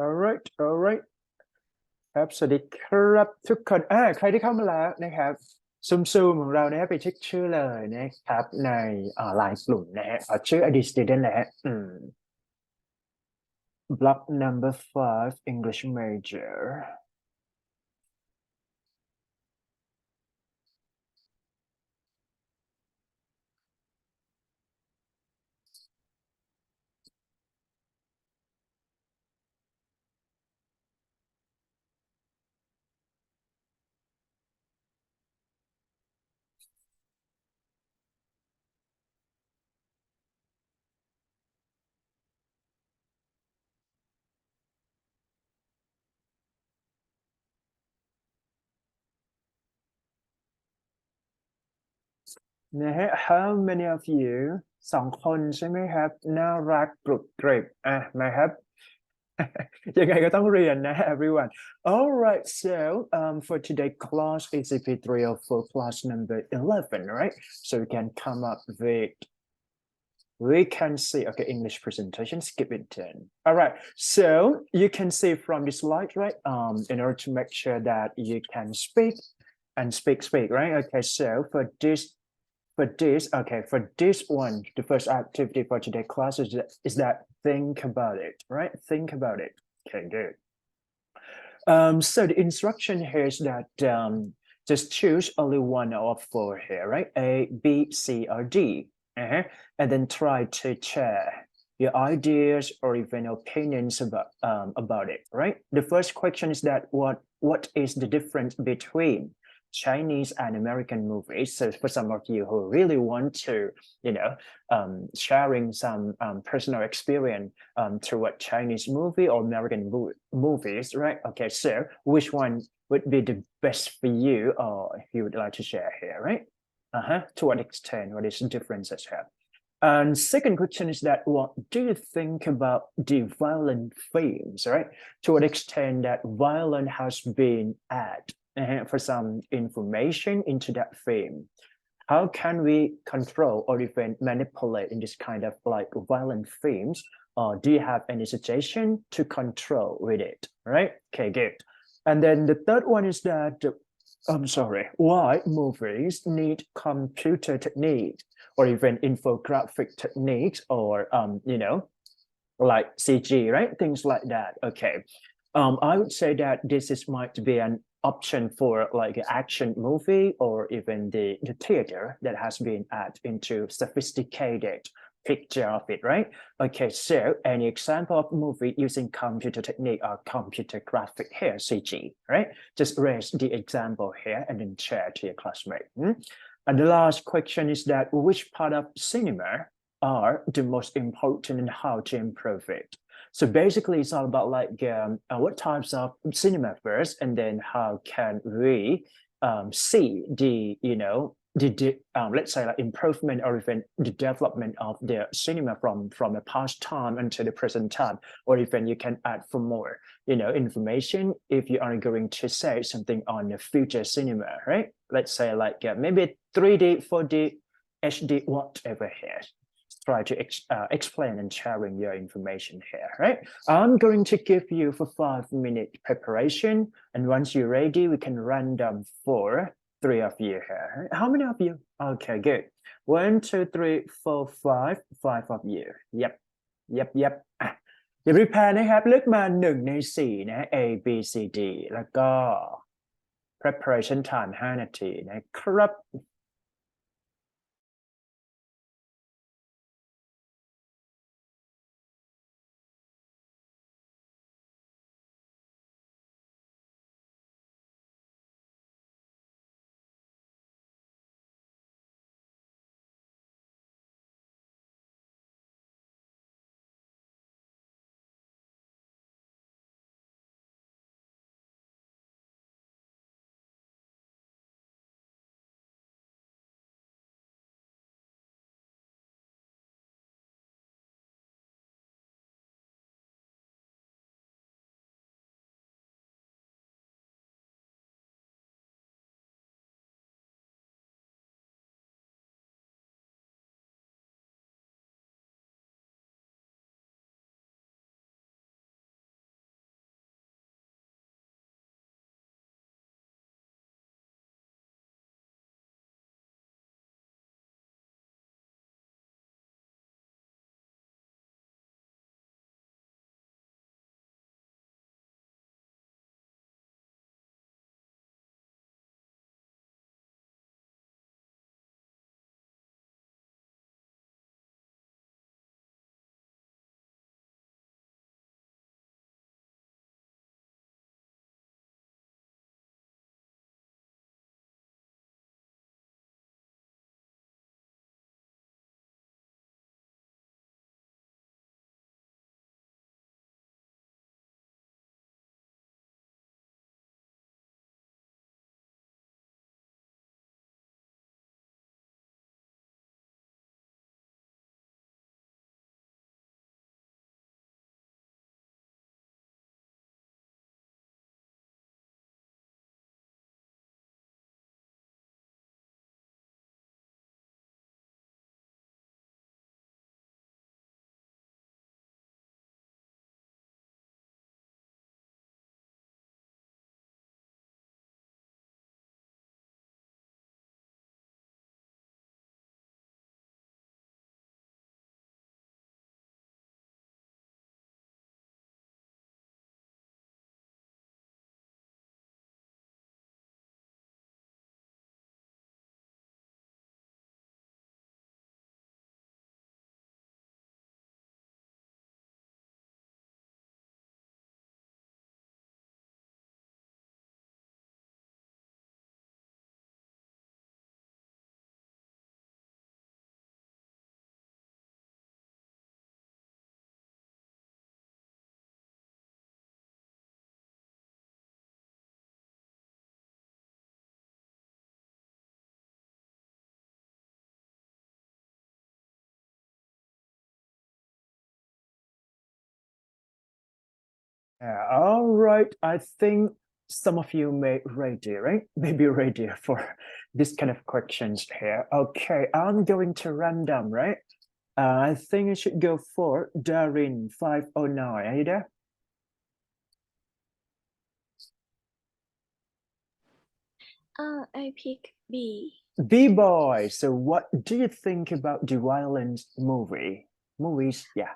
alright alright ครับสวัสดีครับทุกคนใครที่เข้ามาแล้วนะครับซูมของเรานะฮะไปเช็คชื่อเลยนะครับในไลน์กลุ่มนะฮะชื่อ ID student นะฮะblock number 5 English major นะฮะ how many of you 2 คนใช่ไหมครับน่ารักกรุบกริบมาครับ ยังไงก็ต้องเรียนนะ everyone alright so for today class ECP 304 class number 11 right so we can come up with we can see okay English presentation skip it then all right so you can see from this slide right in order to make sure that you can speak and speak right okay so for this okay for this one the first activity for today class is that think about it right think about it okay good so the instruction here is that just choose only one of 4 here right A B C or D and then try to share your ideas or even opinions about it, right? The first question is that what is the difference between Chinese and American movies? So for some of you who really want to, sharing some personal experience toward Chinese movie or American movies, right? Okay, so which one would be the best for you or if you would like to share here, right? To what extent, what is the differences here? And second question is that what do you think about the violent themes, right? To what extent that violence has been added for some information into that theme? How can we control or even manipulate in this kind of like violent themes? Or do you have any suggestion to control with it, right? Okay, good. And then the third one is that I'm sorry, why movies need computer techniques or even infographic techniques or like CG, right? Things like that. Okay. I would say that might be an option for like an action movie or even the theater that has been added into sophisticated picture of it, right? Okay, so any example of movie using computer technique or computer graphic here, CG, right? Just raise the example here and then share to your classmate. And the last question is that which part of cinema are the most important and how to improve it? So basically, it's all about like what types of cinema first, and then how can we see let's say like improvement or even the development of the cinema from the past time until the present time, or even you can add for more information if you are going to say something on the future cinema, right? Let's say like maybe 3D, 4D, HD, whatever here. Try to explain and sharing your information here, right? I'm going to give you for 5-minute preparation, and once you're ready, we can random for 3 of you here. How many of you? Okay, good. 1, 2, 3, 4, 5. 5 of you. Yep. อย่า prepare นะครับเลือกมา1 ใน 4นะ A B C D แล้วก็ preparation time 5 นาทีนะครับ All right. I think some of you may ready, right? Maybe ready for this kind of questions here. Okay, I'm going to random, right? I think I should go for Darin 509. Are you there? I pick B. B-boy. So what do you think about the violent movies? Yeah.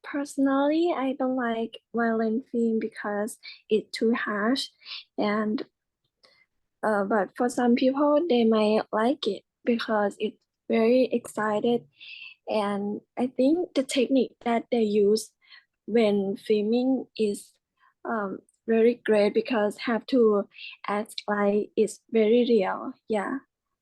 Personally, I don't like violent film because it's too harsh, and but for some people, they might like it because it's very excited, and I think the technique that they use when filming is very great because have to act like it's very real. Yeah,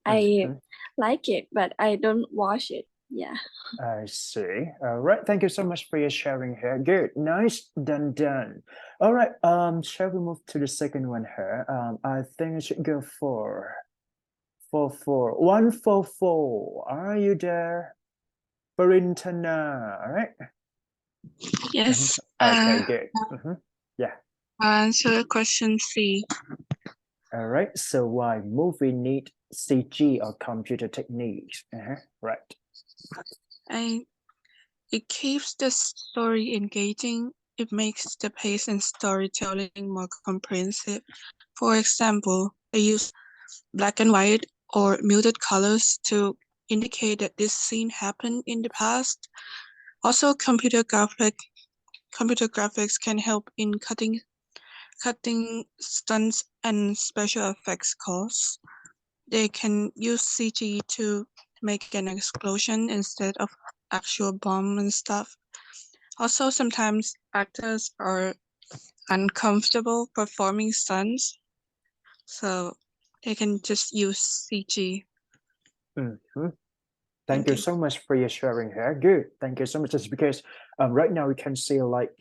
I Mhm. like it, but I don't watch it. Yeah. I see. All right. Thank you so much for your sharing here. Good. Nice. Done. All right. Shall we move to the second one here? I think I should go for 144. Are you there? Barintana. All right. Yes. Okay, good. Yeah. Answer question C. All right. So why movie need CG or computer techniques? Right. It keeps the story engaging. It makes the pace and storytelling more comprehensive. For example, they use black and white or muted colors to indicate that this scene happened in the past. Also, computer graphics can help in cutting stunts and special effects costs. They can use CG to make an explosion instead of actual bomb and stuff. Also, sometimes actors are uncomfortable performing stunts, so they can just use CG. Thank Thank you you. so much for your sharing here. Good. Thank you so much. Just because right now we can see like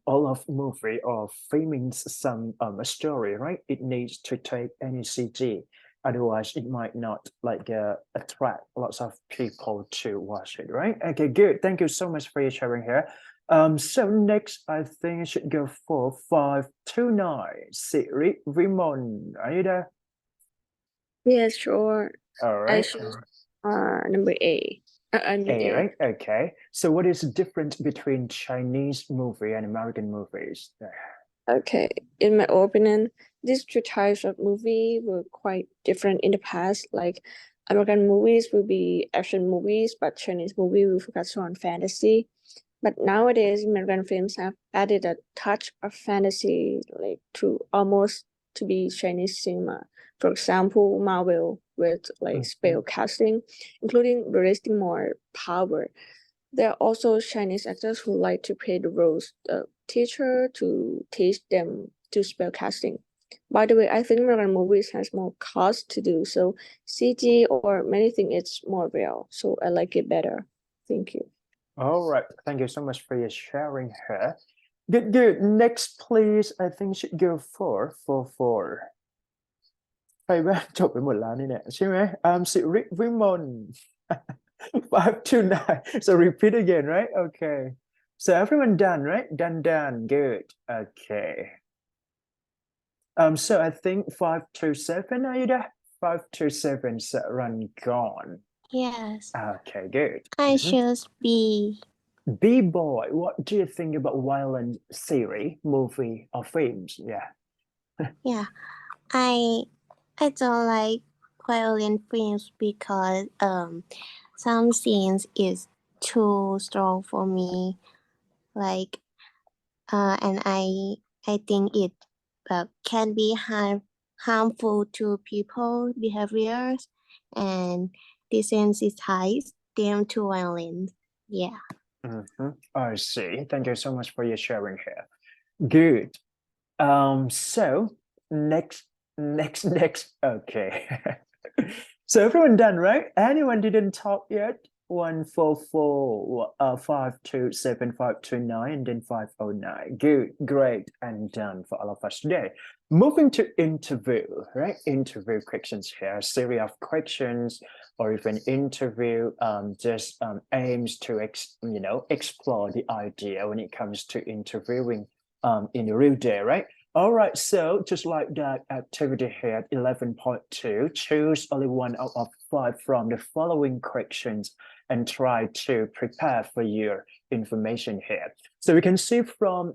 all of movie or filming some a story, right? It needs to take any CG. Otherwise, it might not like attract lots of people to watch it, right? Okay, good. Thank you so much for your sharing here. So next, I think I should go for 529. Siri Rimon. Are you there? Yeah, sure. All I right. choose number A. I mean A, A. right? Okay. So what is the difference between Chinese movie and American movies? Okay. In my opinion, these two types of movie were quite different in the past. Like American movies will be action movies, but Chinese movie will focus on fantasy. But nowadays, American films have added a touch of fantasy, like to almost to be Chinese cinema. For example, Marvel with like spell casting, including releasing more power. There are also Chinese actors who like to play the roles of teacher to teach them to spell casting. By the way, I think American movies has more cost to do, so CG or many things it's more real. So I like it better. Thank you. All right. Thank you so much for your sharing here. Good. Next, please. I think should go for ใครบ้างจบไปหมดแล้วนี่เนี่ยใช่ไหม สิริวิมล 529. So repeat again, right? Okay. So everyone done, right? Done. Good. Okay. So I think 527. Are you there? 527. So run gone. Yes, Okay, good. I choose B. B-boy, what do you think about violent series, movie, or films? Yeah. Yeah, I don't like violent films because some scenes is too strong for me. Like and I think it can be harmful to people behaviors and desensitize them to violence. Yeah. I see. Thank you so much for your sharing here. Good. So next. Okay. So everyone done, right? Anyone didn't talk yet? 144 527 529 and then 509. Good, great, and done for all of us today. Moving to interview, right? Interview questions here, a series of questions or even interview just aims to explore the idea when it comes to interviewing in the real day, right? All right, so just like that activity here, 11.2, choose only one out of 5 from the following questions and try to prepare for your information here. So we can see from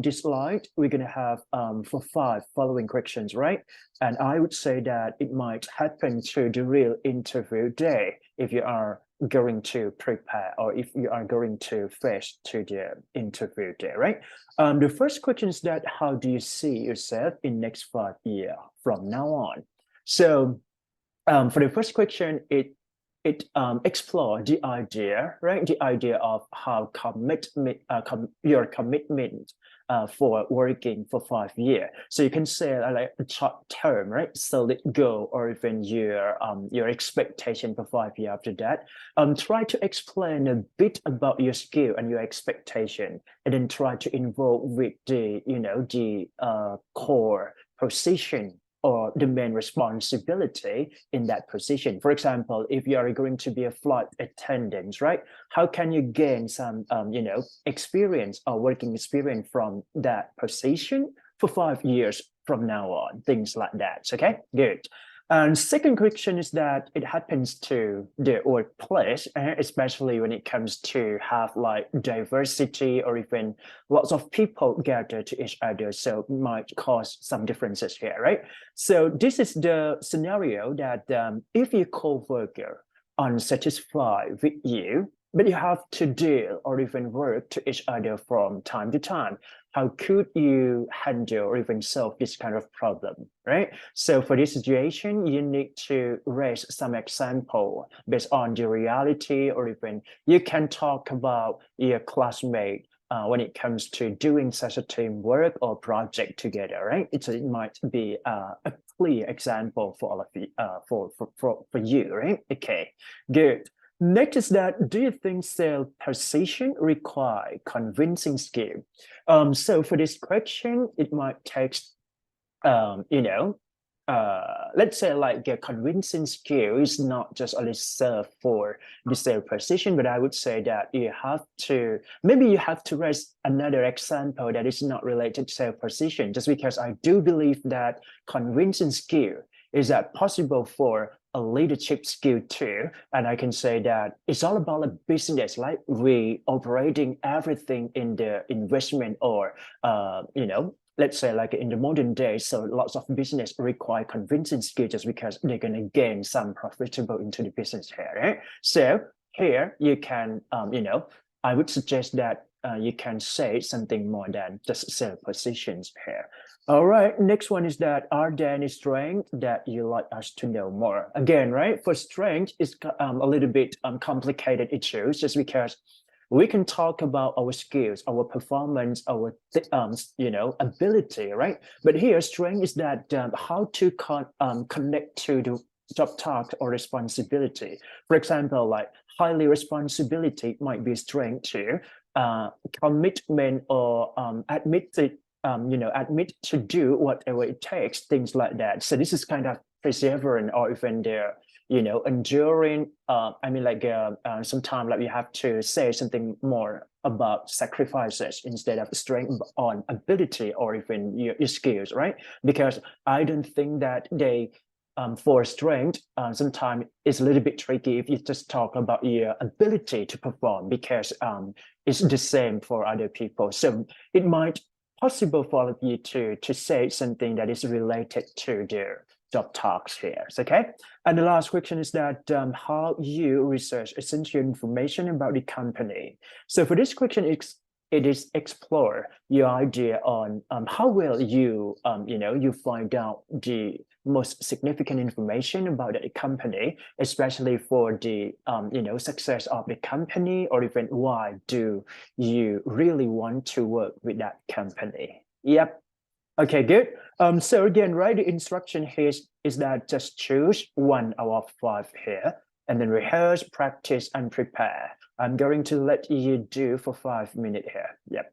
this slide, we're going to have for 5 following questions, right? And I would say that it might happen to the real interview day if you are going to prepare or if you are going to face to the interview day, right? The first question is that how do you see yourself in next 5 years from now on? So for the first question, it explore the idea, right? The idea of how your commitment for working for 5 years. So you can say like a short term, right? Solid goal, or even your expectation for 5 years after that. Try to explain a bit about your skill and your expectation, and then try to involve with the core position or the main responsibility in that position. For example, if you are going to be a flight attendant, right? How can you gain some, experience or working experience from that position for 5 years from now on? Things like that. Okay, good. And second question is that it happens to the workplace, especially when it comes to have like diversity or even lots of people gather to each other. So it might cause some differences here, right? So this is the scenario that if your coworker unsatisfied with you, but you have to deal or even work to each other from time to time, how could you handle or even solve this kind of problem, right? So for this situation, you need to raise some example based on the reality, or even you can talk about your classmate when it comes to doing such a teamwork or project together, right? It might be a clear example for all of you, for you, right? Okay, good. Next is that, do you think sales position require convincing skill? So for this question, it might take, let's say like a convincing skill is not just only served for the sales position, but I would say that maybe you have to raise another example that is not related to sales position, just because I do believe that convincing skill is that possible for a leadership skill too. And I can say that it's all about a business, like we operating everything in the investment or, let's say like in the modern days. So lots of business require convincing skill just because they're going to gain some profitable into the business here. Right? So here you can, I would suggest that you can say something more than just sell positions here. All right, next one is that, are there any strengths that you like us to know more? Again, right, for strength, it's a little bit complicated issues just because we can talk about our skills, our performance, our ability, right? But here, strength is that how to connect to the job task or responsibility. For example, like highly responsibility might be strength too. Commitment or admit to do whatever it takes, things like that. So this is kind of perseverance or even the enduring. Sometimes like you have to say something more about sacrifices instead of strength on ability or even your skills, right? Because I don't think that they for strength, sometimes it's a little bit tricky if you just talk about your ability to perform, because it's the same for other people. So it might possible for all of you to say something that is related to their job tasks here. Okay. And the last question is that how you research essential information about the company. So for this question, it is explore your idea on how well you you find out the most significant information about the company, especially for the success of the company, or even why do you really want to work with that company. Yep. Okay, good. So again, right, the instruction here is that just choose 1 out of 5 here, and then rehearse, practice, and prepare. I'm going to let you do for 5 minutes here. Yep.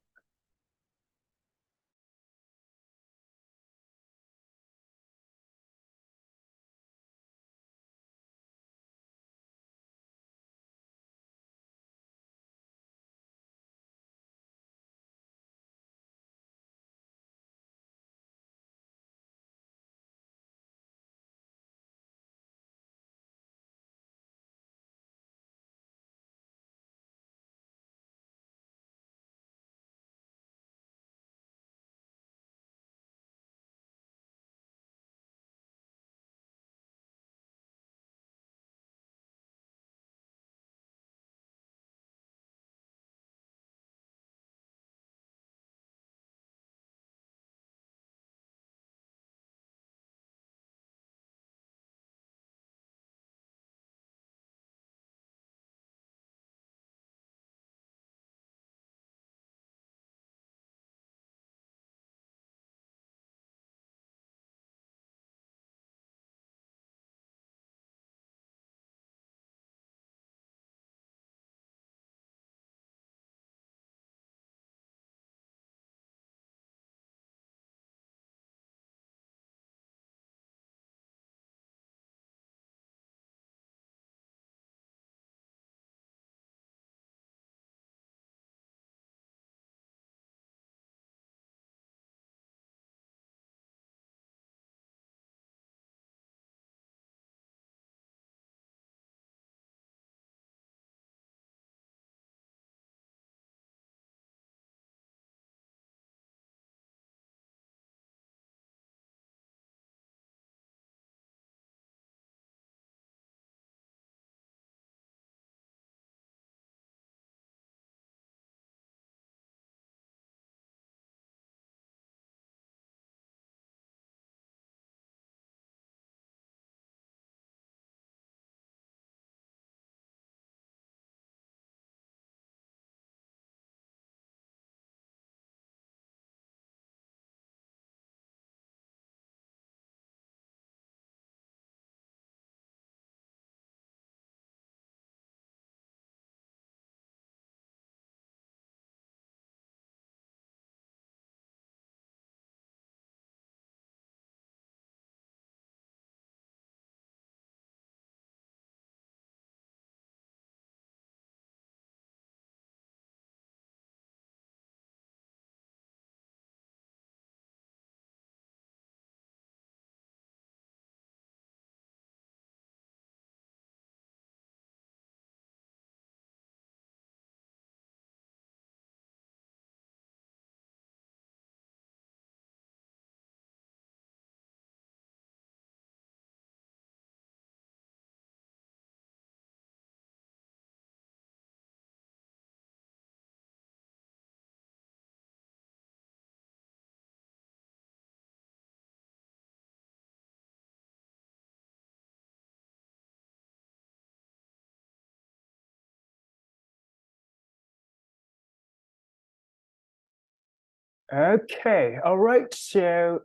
Okay, all right. So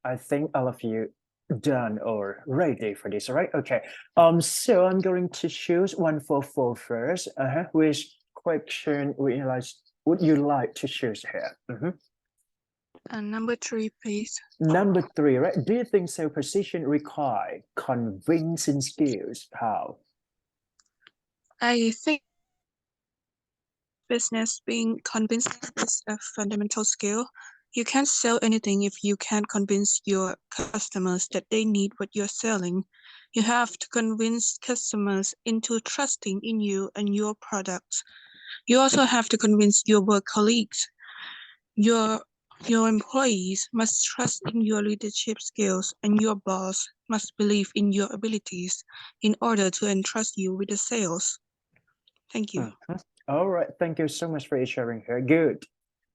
I think all of you done or ready for this, all right? Okay. So I'm going to choose 144 first. Which question would you like to choose here? Number 3, please. Number 3, right? Do you think sales position require convincing skills? How? I think business being convincing is a fundamental skill. You can't sell anything if you can't convince your customers that they need what you're selling. You have to convince customers into trusting in you and your products. You also have to convince your work colleagues. Your employees must trust in your leadership skills, and your boss must believe in your abilities in order to entrust you with the sales. Thank you. All right. Thank you so much for your sharing here. Good.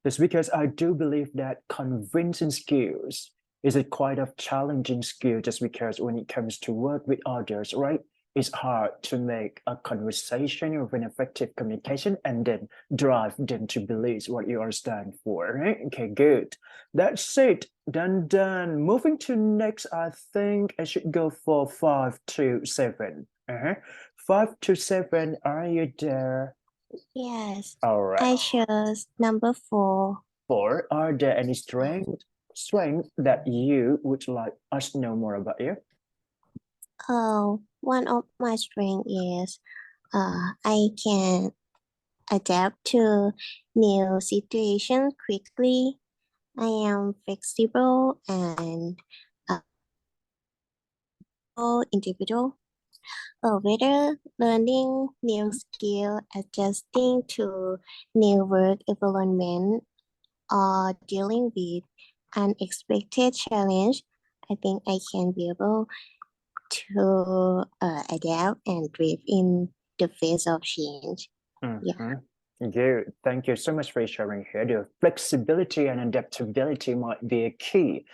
That's because I do believe that convincing skills is a quite a challenging skill just because when it comes to work with others, right? It's hard to make a conversation or an effective communication and then drive them to believe what you are standing for, right? Okay, good. That's it. Done. Moving to next, I think I should go for 5 to 7. 5 to 7, are you there? Yes. All right. I chose number 4. 4, are there any strength that you would like us to know more about you? Oh, one of my strengths is I can adapt to new situations quickly. I am flexible and individual. Whether learning new skill, adjusting to new work environment, or dealing with unexpected challenge, I think I can be able to adapt and thrive in the face of change. Yeah. Good. Thank you so much for sharing here. The flexibility and adaptability might be a key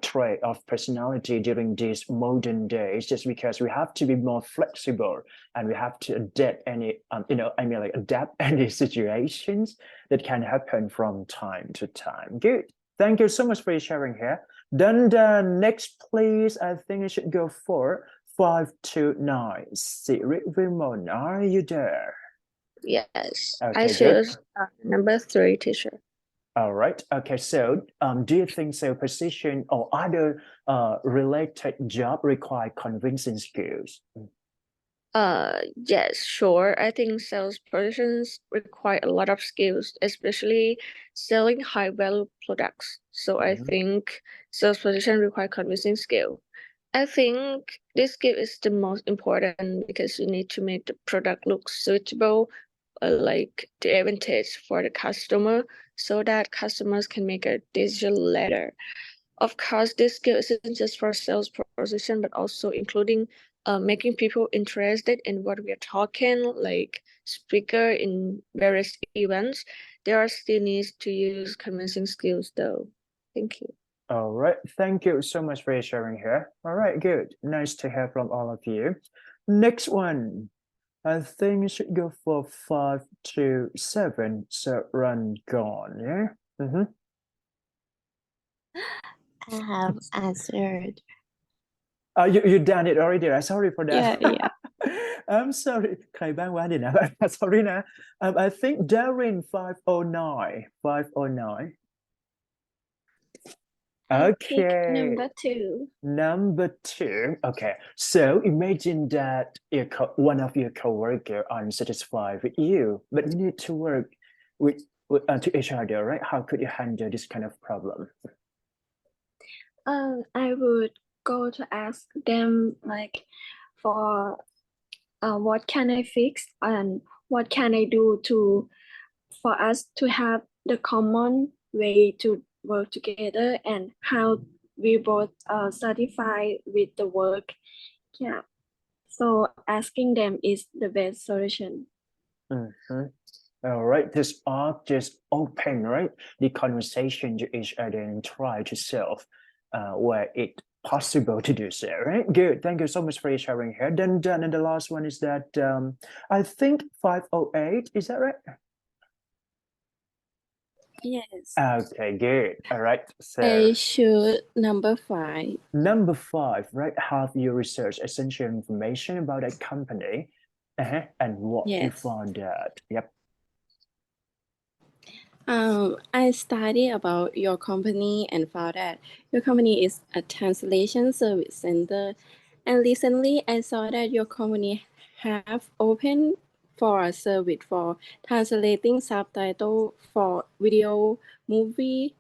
trait of personality during these modern days, just because we have to be more flexible and we have to adapt any, adapt any situations that can happen from time to time. Good. Thank you so much for sharing here. Then next, please, I think I should go for 5 to 9. Siri Vimon, are you there? Yes, I Okay, good. chose number 3, teacher. All right. Okay. So, do you think sales position or other related job require convincing skills? Yes, sure. I think sales positions require a lot of skills, especially selling high value products. So I think sales position require convincing skill. I think this skill is the most important because you need to make the product look suitable, like the advantage for the customer, so that customers can make a decision later. Of course, this skill isn't just for sales position, but also including making people interested in what we are talking, like speaker in various events. There are still needs to use convincing skills though. Thank you. All right. Thank you so much for sharing here. All right. Good. Nice to hear from all of you. Next one. I think you should go for 5 to 7. So run gone. Yeah. I have answered. You done it already, right? Sorry for that. Yeah. I'm sorry. ใครบ้างวะเดี๋ยวนะ Sorry นะ I think Darren 509. 509. Okay. Number 2. Number 2. Okay. So imagine that one of your coworker unsatisfied with you, but you need to work with to each other, right? How could you handle this kind of problem? I would go to ask them like for what can I fix and what can I do for us to have the common way to work together and how we both satisfied with the work. Yeah. So asking them is the best solution. All right, this arc just open, right? The conversation to each other and try to solve where it possible to do so, right? Good. Thank you so much for sharing here. Then done. And the last one is that I think 508, is that right? Yes. Okay, good. All right. So I choose number 5. number 5, right? Have you researched essential information about a company? And what you Yes. found out? Yep. I studied about your company and found that your company is a translation service center. And recently, I saw that your company have opened for a service for translating subtitle for video, movie,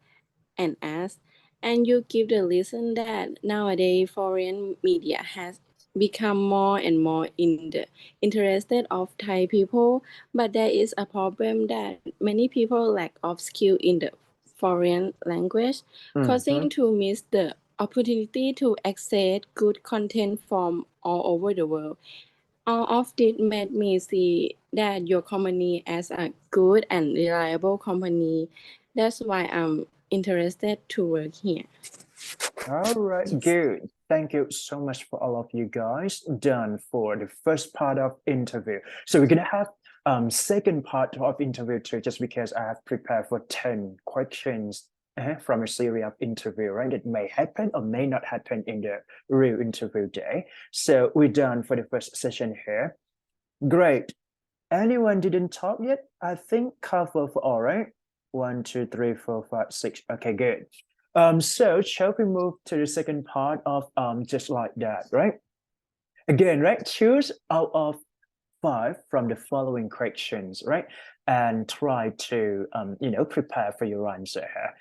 and ads. And you give the reason that nowadays foreign media has become more and more interested of Thai people, but there is a problem that many people lack of skill in the foreign language, causing to miss the opportunity to access good content from all over the world. All of this made me see that your company as a good and reliable company. That's why I'm interested to work here. All right, good. Thank you so much for all of you guys done for the first part of interview. So we're gonna have second part of interview too, just because I have prepared for 10 questions from a series of interview, right? It may happen or may not happen in the real interview day. So we're done for the first session here. Great. Anyone didn't talk yet? I think cover for all right. 1, 2, 3, 4, 5, 6. Okay, good. So shall we move to the second part of just like that, right? Again, right? Choose out of 5 from the following questions, right? And try to prepare for your answer here.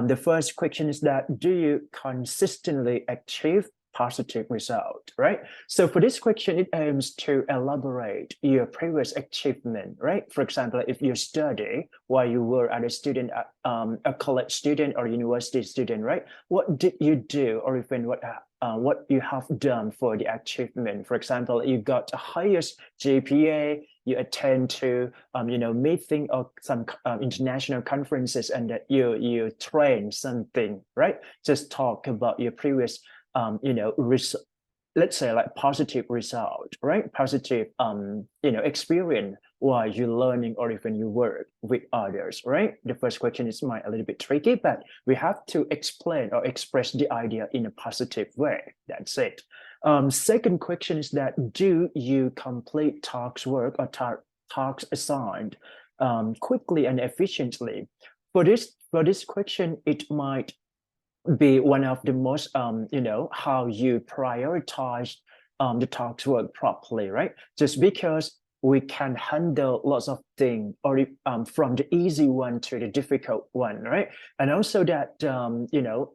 The first question is that do you consistently achieve positive result, right? So for this question, it aims to elaborate your previous achievement, right? For example, if you study while you were a student, a college student or university student, right? What did you do, or even what you have done for the achievement? For example, you got the highest GPA, you attend to meeting or some international conferences, and that you train something, right? Just talk about your previous let's say like positive result, right? Positive experience while you're learning or even you work with others, right? The first question is a little bit tricky, but we have to explain or express the idea in a positive way. That's it. Second question is that do you complete tasks work or tasks assigned quickly and efficiently? For this question, it might be one of the most how you prioritize the task work properly, right? Just because we can handle lots of things, or from the easy one to the difficult one, right? And also that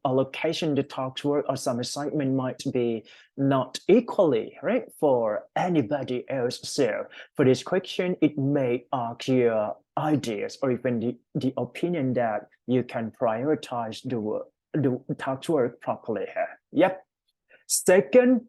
allocation the task work or some assignment might be not equally, right, for anybody else. So for this question, it may ask your ideas or even the opinion that you can prioritize the task work properly here. Yep. Second,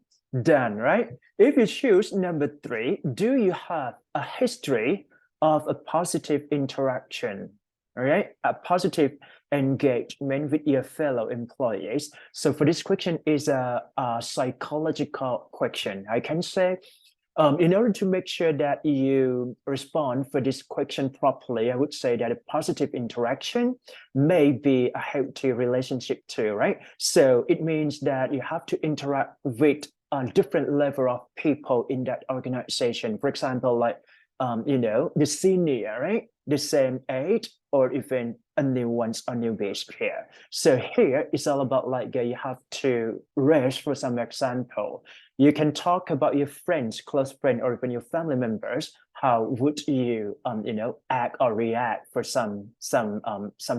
done, right? If you choose number 3, do you have a history of a positive interaction? All right, a positive engagement with your fellow employees. So for this question is a psychological question. I can say in order to make sure that you respond for this question properly, I would say that a positive interaction may be a healthy relationship too, right? So it means that you have to interact with a different level of people in that organization. For example, like, the senior, right? The same age, or even a new ones or newbies here. So here it's all about like you have to raise for some example. You can talk about your friends, close friend, or even your family members. How would you, act or react for some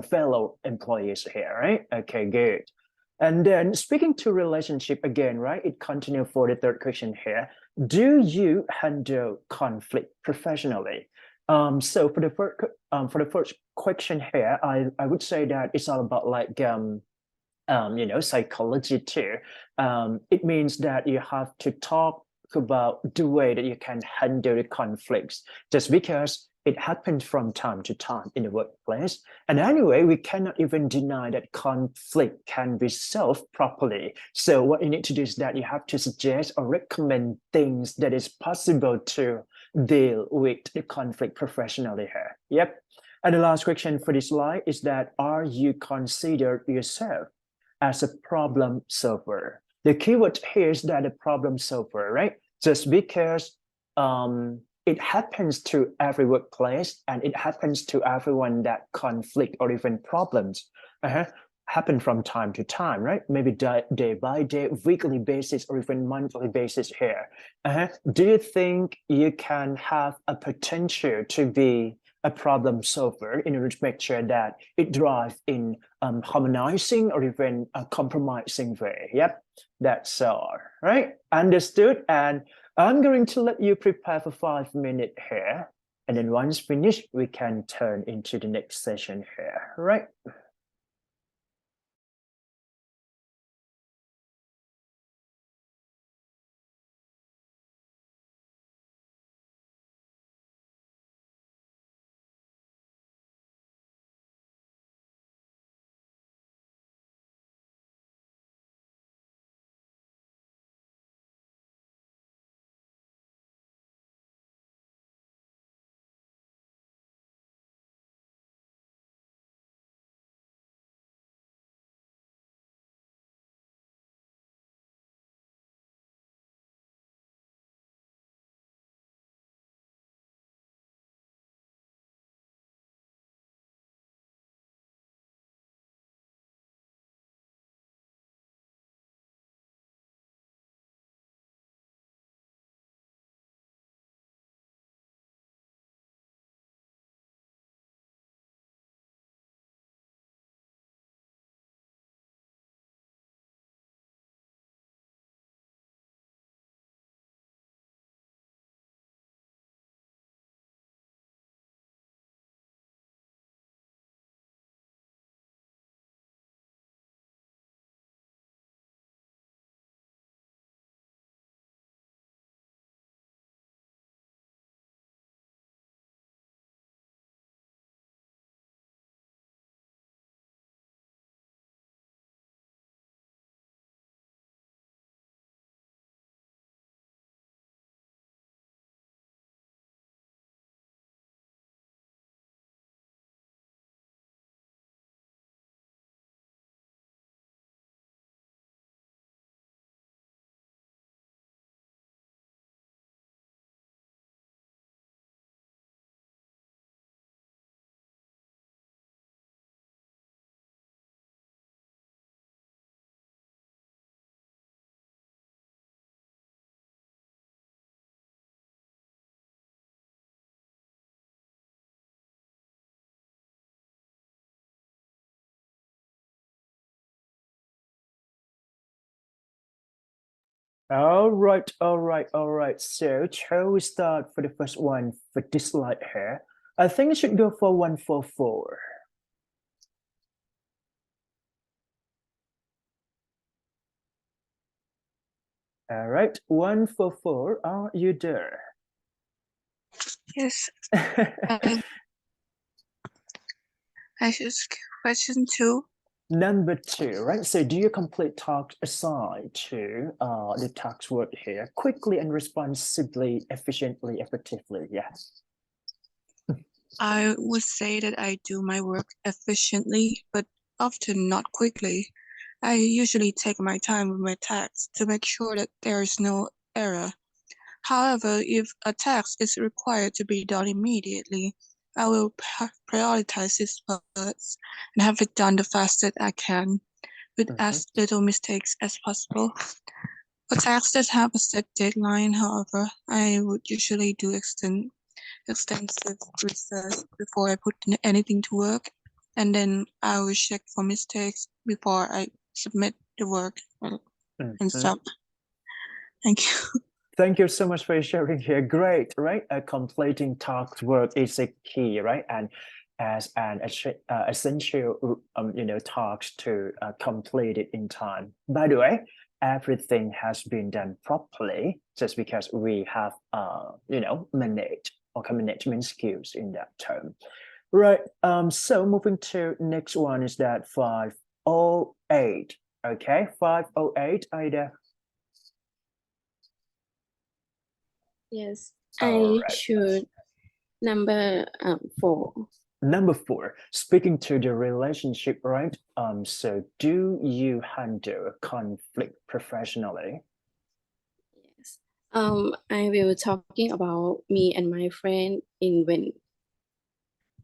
fellow employees here, right? Okay, good. And then speaking to relationship again, right? It continues for the third question here. Do you handle conflict professionally? So for the first question here, I would say that it's all about like psychology too. It means that you have to talk about the way that you can handle the conflicts, just because it happens from time to time in the workplace. And anyway, we cannot even deny that conflict can be solved properly. So what you need to do is that you have to suggest or recommend things that is possible to deal with the conflict professionally here. Yep. And the last question for this slide is that, are you consider yourself as a problem solver? The keyword here is that a problem solver, right? Just because it happens to every workplace and it happens to everyone that conflict or even problems happen from time to time, right? Maybe day by day, weekly basis, or even monthly basis here. Do you think you can have a potential to be a problem solver in order to make sure that it drives in harmonizing or even a compromising way? Yep, that's all, right? Understood. And I'm going to let you prepare for 5 minutes here. And then once finished, we can turn into the next session here, right? All right. So shall we start for the first one for this slide here? I think it should go for 144. All right, 144, are you there? Yes. I just question 2. Number 2, right? So do you complete task assigned to the task word here quickly and responsibly, efficiently, effectively? Yes. I would say that I do my work efficiently, but often not quickly. I usually take my time with my tasks to make sure that there is no error. However, if a task is required to be done immediately, I will prioritize it first and have it done the fastest I can, with as little mistakes as possible. For tasks that have a set deadline, however, I would usually do extensive research before I put anything to work, and then I will check for mistakes before I submit the work and stop. Thank you. Thank you so much for sharing here. Great, right? Completing task work is a key, right? And as an essential, task to complete it in time. By the way, everything has been done properly just because we have, manage or management skills in that term. Right. So moving to next one is that 508. Okay, 508, Ida. Yes, All I right. should number 4. Number 4, speaking to the relationship, right? So do you handle conflict professionally? Yes. I will talking about me and my friend in when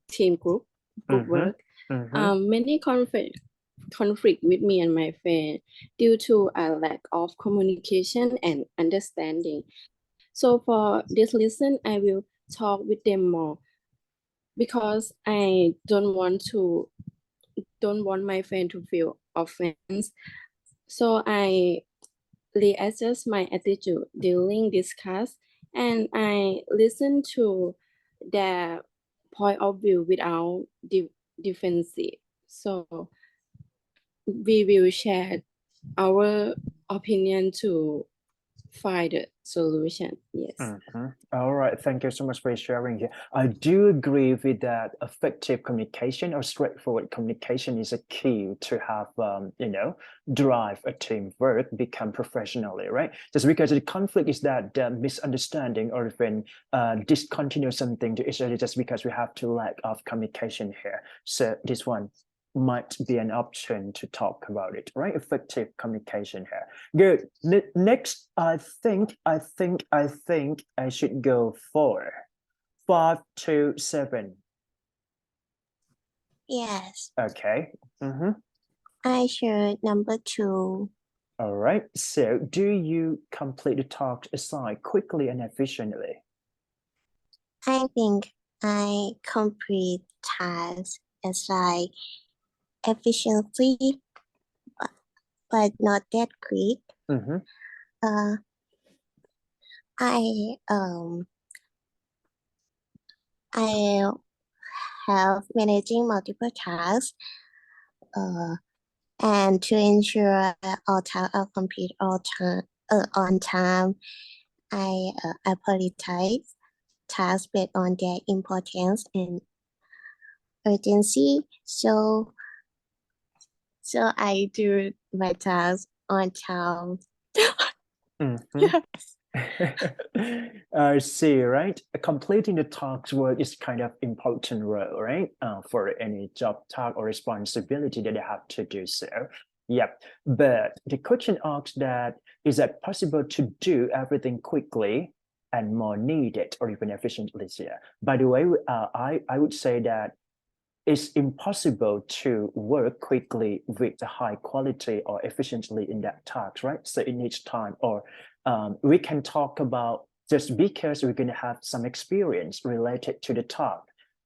team group Mhm, work. mhm. Many conflict with me and my friend due to a lack of communication and understanding. So for this lesson, I will talk with them more because I don't want my friend to feel offense. So I readjust my attitude during this class and I listen to their point of view without defensive. So we will share our opinion to find a solution. Yes. Mhm. All right, thank you so much for sharing here. I do agree with that. Effective communication or straightforward communication is a key to have, drive a teamwork, become professionally, right? Just because the conflict is that misunderstanding or even discontinue something to each other just because we have to lack of communication here. So this one might be an option to talk about it, right? Effective communication here. Good. Next, I think I should go for 527. Yes, Okay. I should number 2. All right. So, do you complete the task assigned quickly and efficiently? I think I complete tasks as like efficiently, but not that quick. Mm-hmm. I have managing multiple tasks. And to ensure all tasks are complete on time, I prioritize tasks based on their importance and urgency. So I do my tasks on time. Mm-hmm. I see, right? Completing the task work is kind of important role, right? For any job task or responsibility that they have to do so. Yep. But the question asks that, is that possible to do everything quickly and more needed or even efficiently here? By the way, I would say that it's impossible to work quickly with a high quality or efficiently in that task, right? So it needs time, or we can talk about just because we're going to have some experience related to the task.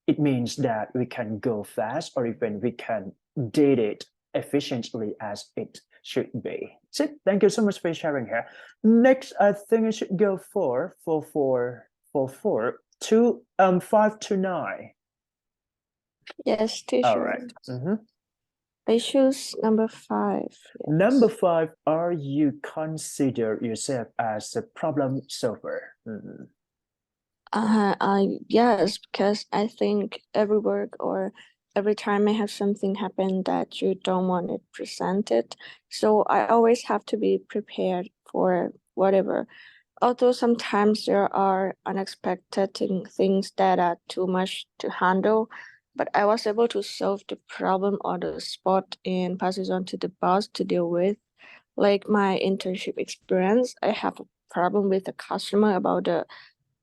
It means that we can go fast or even we can did it efficiently as it should be. So thank you so much for sharing here. Next, I think I should go for 529. Yes, teacher. All right. I choose number 5. Yes. Number 5, are you consider yourself as a problem solver? Yes, because I think every work or every time I have something happen that you don't want it presented, so I always have to be prepared for whatever. Although sometimes there are unexpected things that are too much to handle, but I was able to solve the problem on the spot and pass it on to the boss to deal with. Like my internship experience, I have a problem with a customer about the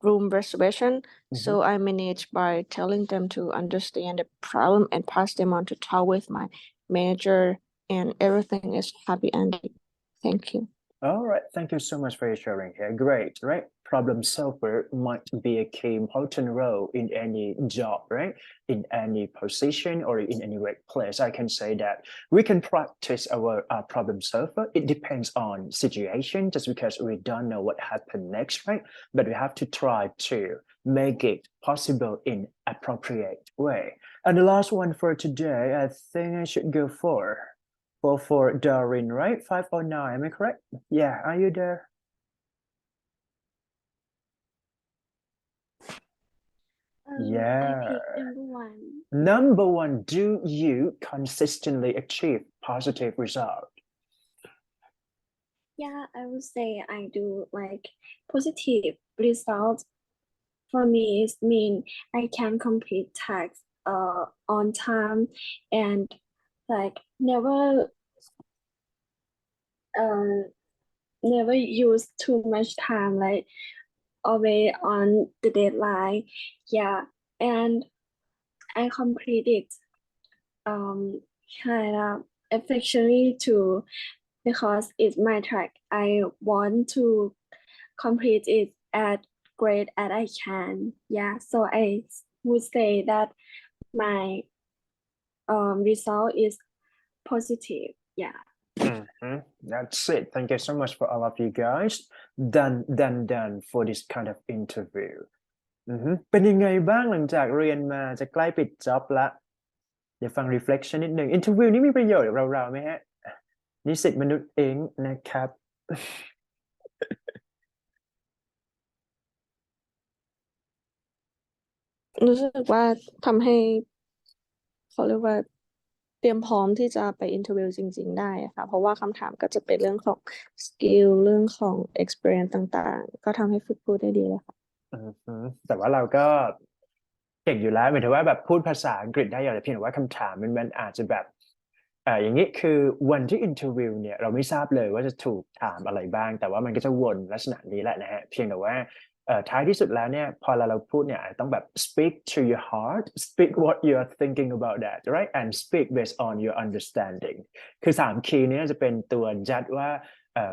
room reservation. So I manage by telling them to understand the problem and pass them on to talk with my manager, and everything is happy ending. Thank you. All right, thank you so much for sharing here. Great, right? Problem solver might be a key important role in any job, right? In any position or in any workplace. I can say that we can practice our problem solver. It depends on situation, just because we don't know what happened next, right? But we have to try to make it possible in appropriate way. And the last one for today, I think I should go for Doreen, right? 509, am I correct? Yeah, are you there? Yeah. I pick number 1. Number 1, do you consistently achieve positive result? Yeah, I would say I do like positive results. For me, it means I can complete tasks on time and like never never use too much time, like always on the deadline. Yeah, and I completed kind of effectively too because it's my track. I want to complete it as great as I can. Yeah, so I would say that my result is positive. Yeah. That's it. Thank you so much for all of you guys. Done for this kind of interview. เป็นยังไงบ้างหลังจากเรียนมาจะใกล้ปิดจ็อบละเดี๋ยวฟัง reflection นิดหนึ่ง interview นี้มีประโยชน์กับเราไหมฮะนิสิตมนุษย์เองนะครับ รู้สึกว่าทำให้เขาเรียกว่าเตรียมพร้อมที่จะไปอินเทอร์วิวจริงๆได้ค่ะเพราะว่าคำถามก็จะเป็นเรื่องของสกิลเรื่องของ experience ต่างๆก็ทำให้ฝึกพูดได้ดีเลยค่ะแต่ว่าเราก็เก่งอยู่แล้วหมายถึงว่าแบบพูดภาษาอังกฤษได้อย่างไรเพียงแต่ว่าคำถามมันอาจจะแบบอย่างนี้คือวันที่อินเทอร์วิวเนี่ยเราไม่ทราบเลยว่าจะถูกถามอะไรบ้างแต่ว่ามันก็จะวนลักษณะนี้แหละนะฮะเพียงแต่ว่าท้ายที่สุดแล้วเนี่ยพอเราพูดเนี่ยต้องแบบ speak to your heart speak what you are thinking about that right and speak based on your understanding คือ3 คีย์นี้จะเป็นตัวจัดว่า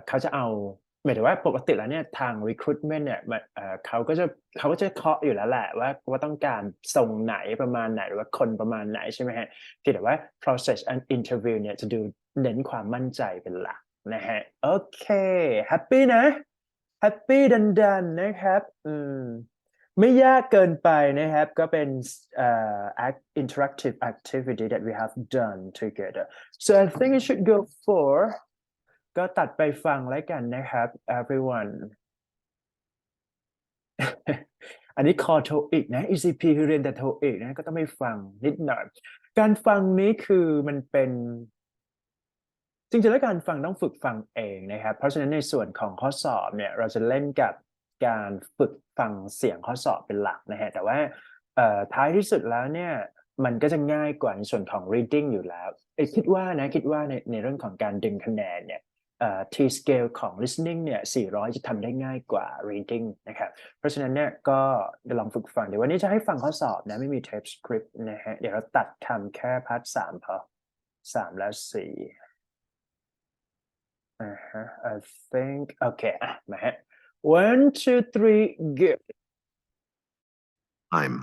เขาจะเอาหมายถึงว่าปกติแล้วเนี่ยทาง recruitment เนี่ยเขาก็จะเคาะอยู่แล้วแหละว่าต้องการทรงไหนประมาณไหนหรือว่าคนประมาณไหนใช่ไหมฮะเพียงแต่ว่า process and interview เนี่ยจะดูเน้นความมั่นใจเป็นหลักนะฮะโอเค happy นะ happy ดันนะครับไม่ยากเกินไปนะครับก็เป็นinteractive activity that we have done together so I think I should go for ก็ตัดไปฟังแล้วกันนะครับ everyone อันนี้คอโทอีกนะ ECP คือเรียนแต่โทอีกนะก็ต้องไปฟังนิดหน่อยการฟังนี้คือมันเป็นจริงๆแล้วการฟังต้องฝึกฟังเองนะครับเพราะฉะนั้นในส่วนของข้อสอบเนี่ยเราจะเล่นกับการฝึกฟังเสียงข้อสอบเป็นหลักนะฮะแต่ว่าท้ายที่สุดแล้วเนี่ยมันก็จะง่ายกว่าในส่วนของ reading อยู่แล้วคิดว่าในเรื่องของการดึงคะแนนเนี่ยT scale ของ listening เนี่ย400จะทำได้ง่ายกว่า reading นะครับเพราะฉะนั้นเนี่ยก็ลองฝึกฟังเดี๋ยววันนี้จะให้ฟังข้อสอบนะไม่มี tape script นะฮะเดี๋ยวเราตัดคำแค่พาร์ท3พอ3และ4 I think okay มาฮะ 1 2 3 go Time.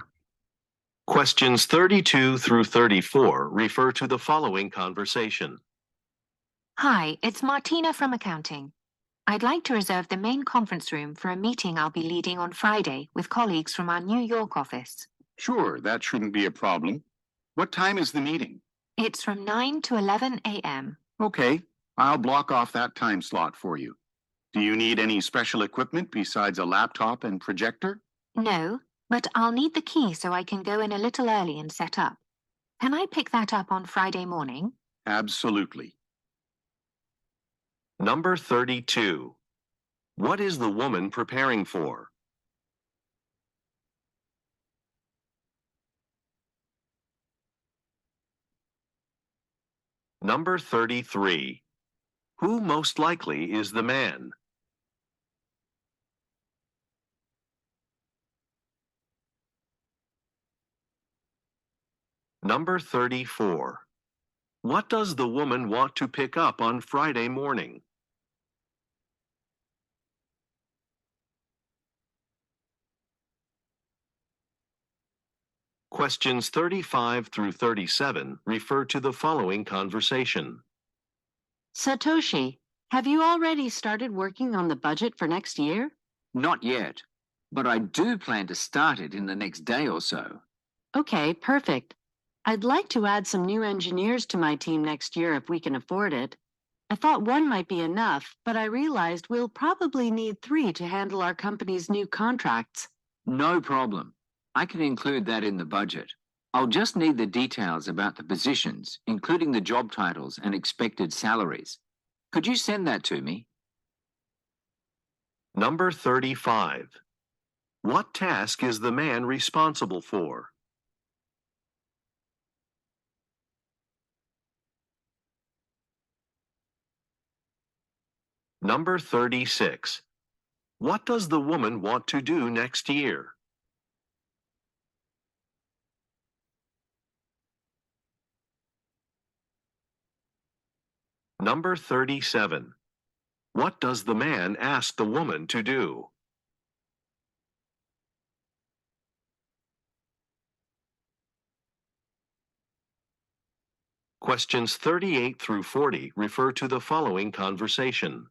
Questions 32 through 34 refer to the following conversation. Hi, it's Martina from accounting. I'd like to reserve the main conference room for a meeting I'll be leading on Friday with colleagues from our New York office. Sure, that shouldn't be a problem. What time is the meeting? It's from 9 to 11 a.m. Okay, I'll block off that time slot for you. Do you need any special equipment besides a laptop and projector? No, but I'll need the key so I can go in a little early and set up. Can I pick that up on Friday morning? Absolutely. Number 32. What is the woman preparing for? Number 33. Who most likely is the man? Number 34. What does the woman want to pick up on Friday morning? Questions 35 through 37 refer to the following conversation. Satoshi, have you already started working on the budget for next year? Not yet, but I do plan to start it in the next day or so. Okay, perfect. I'd like to add some new engineers to my team next year if we can afford it. I thought one might be enough, but I realized we'll probably need 3 to handle our company's new contracts. No problem. I can include that in the budget. I'll just need the details about the positions, including the job titles and expected salaries. Could you send that to me? Number 35. What task is the man responsible for? Number 36. What does the woman want to do next year? Number 37. What does the man ask the woman to do? Questions 38 through 40 refer to the following conversation.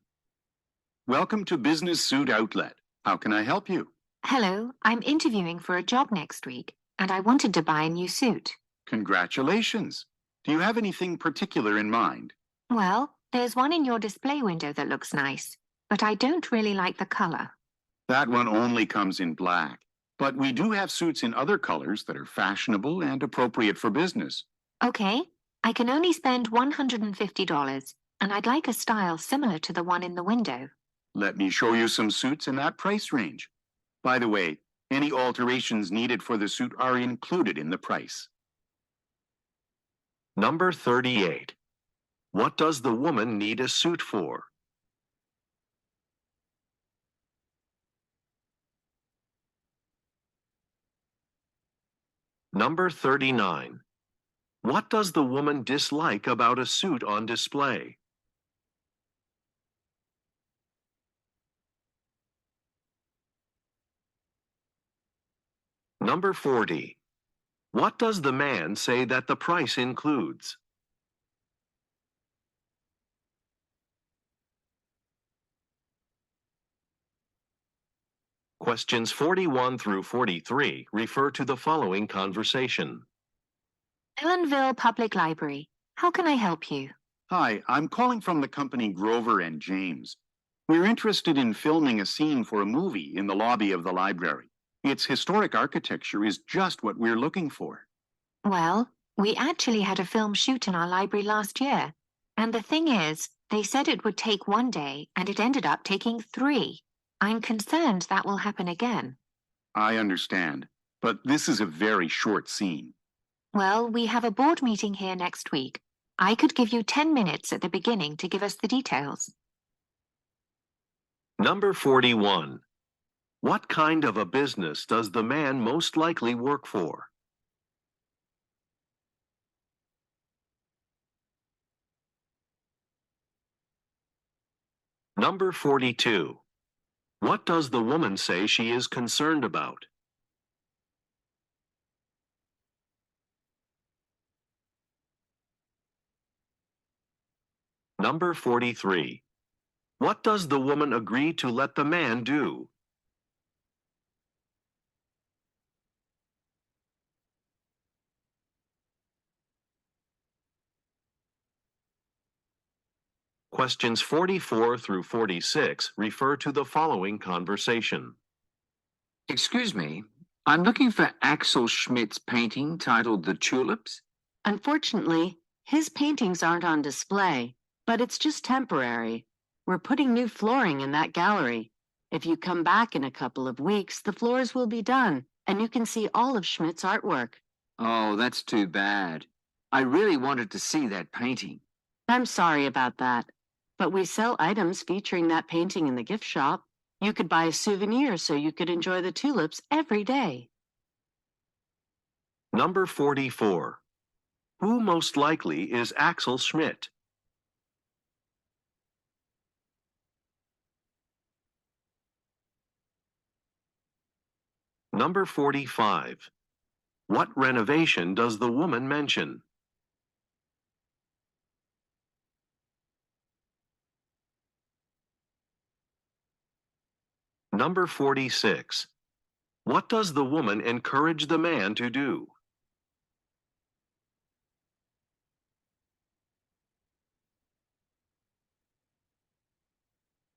Welcome to Business Suit Outlet. How can I help you? Hello, I'm interviewing for a job next week, and I wanted to buy a new suit. Congratulations. Do you have anything particular in mind? Well, there's one in your display window that looks nice, but I don't really like the color. That one only comes in black. But we do have suits in other colors that are fashionable and appropriate for business. Okay, I can only spend $150, and I'd like a style similar to the one in the window. Let me show you some suits in that price range. By the way, any alterations needed for the suit are included in the price. Number 38. What does the woman need a suit for? Number 39. What does the woman dislike about a suit on display? Number 40. What does the man say that the price includes? Questions 41 through 43 refer to the following conversation. Ellenville Public Library. How can I help you? Hi, I'm calling from the company Grover and James. We're interested in filming a scene for a movie in the lobby of the library. Its historic architecture is just what we're looking for. Well, we actually had a film shoot in our library last year. And the thing is, they said it would take 1 day, and it ended up taking 3. I'm concerned that will happen again. I understand, but this is a very short scene. Well, we have a board meeting here next week. I could give you 10 minutes at the beginning to give us the details. Number 41. What kind of a business does the man most likely work for? Number 42. What does the woman say she is concerned about? Number 43. What does the woman agree to let the man do? Questions 44 through 46 refer to the following conversation. Excuse me, I'm looking for Axel Schmidt's painting titled The Tulips. Unfortunately, his paintings aren't on display, but it's just temporary. We're putting new flooring in that gallery. If you come back in a couple of weeks, the floors will be done, and you can see all of Schmidt's artwork. Oh, that's too bad. I really wanted to see that painting. I'm sorry about that, but we sell items featuring that painting in the gift shop. You could buy a souvenir so you could enjoy the tulips every day. Number 44. Who most likely is Axel Schmidt? Number 45. What renovation does the woman mention? Number 46. What does the woman encourage the man to do?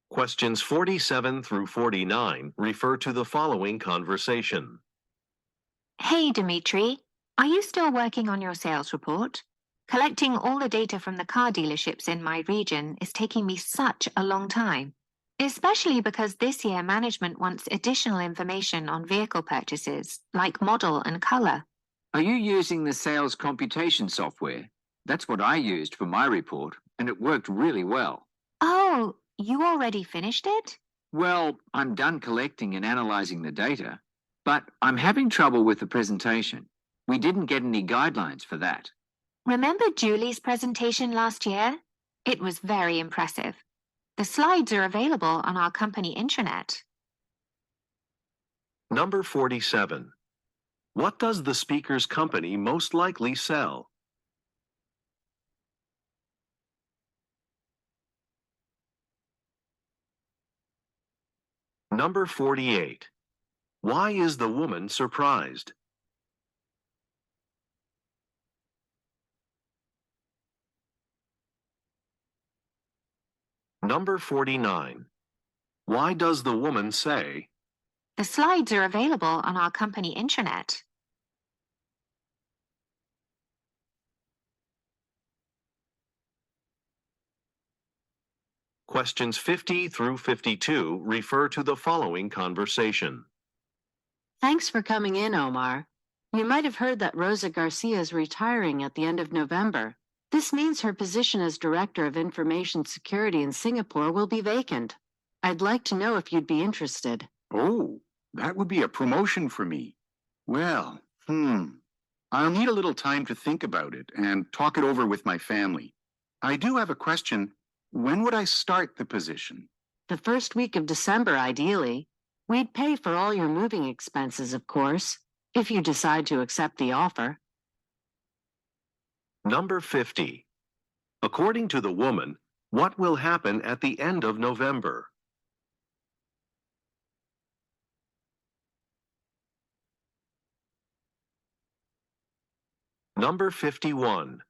Questions 47 through 49 refer to the following conversation. Hey, Dimitri, are you still working on your sales report? Collecting all the data from the car dealerships in my region is taking me such a long time, especially because this year management wants additional information on vehicle purchases, like model and color. Are you using the sales computation software? That's what I used for my report, and it worked really well. Oh, You already finished it? Well, I'm done collecting and analyzing the data, but I'm having trouble with the presentation. We didn't get any guidelines for that. Remember Julie's presentation last year? It was very impressive. The slides are available on our company intranet. Number 47. What does the speaker's company most likely sell? Number 48. Why is the woman surprised? Number 49. Why does the woman say, The slides are available on our company intranet. Questions 50 through 52 refer to the following conversation. Thanks for coming in, Omar. You might have heard that Rosa Garcia is retiring at the end of November. This means her position as Director of Information Security in Singapore will be vacant. I'd like to know if you'd be interested. Oh, that would be a promotion for me. Well, I'll need a little time to think about it and talk it over with my family. I do have a question. When would I start the position? The first week of December, ideally. We'd pay for all your moving expenses, of course, if you decide to accept the offer. Number 50. According to the woman, what will happen at the end of November? Number 51.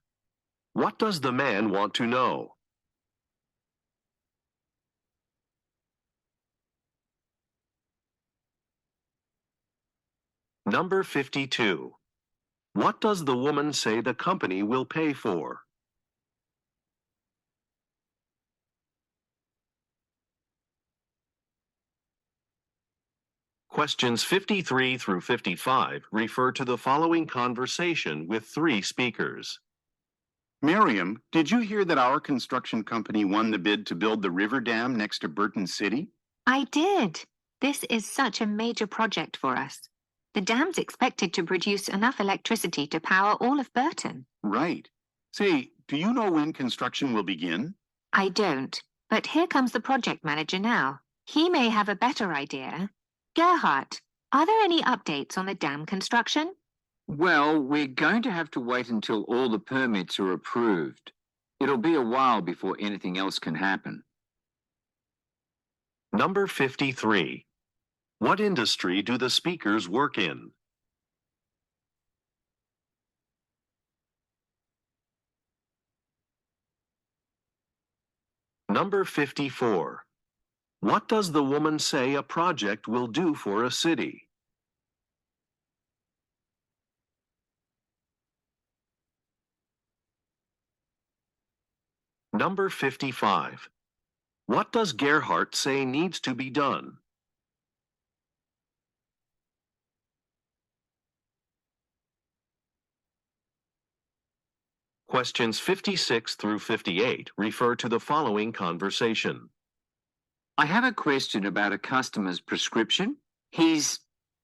What does the man want to know? Number 52. What does the woman say the company will pay for? Questions 53 through 55 refer to the following conversation with three speakers. Miriam, did you hear that our construction company won the bid to build the river dam next to Burton City? I did. This is such a major project for us. The dam's expected to produce enough electricity to power all of Burton. Right. Say, do you know when construction will begin? I don't, but here comes the project manager now. He may have a better idea. Gerhard, are there any updates on the dam construction? Well, we're going to have to wait until all the permits are approved. It'll be a while before anything else can happen. Number 53. What industry do the speakers work in? Number 54. What does the woman say a project will do for a city? Number 55. What does Gerhardt say needs to be done? Questions 56 through 58 refer to the following conversation. I have a question about a customer's prescription.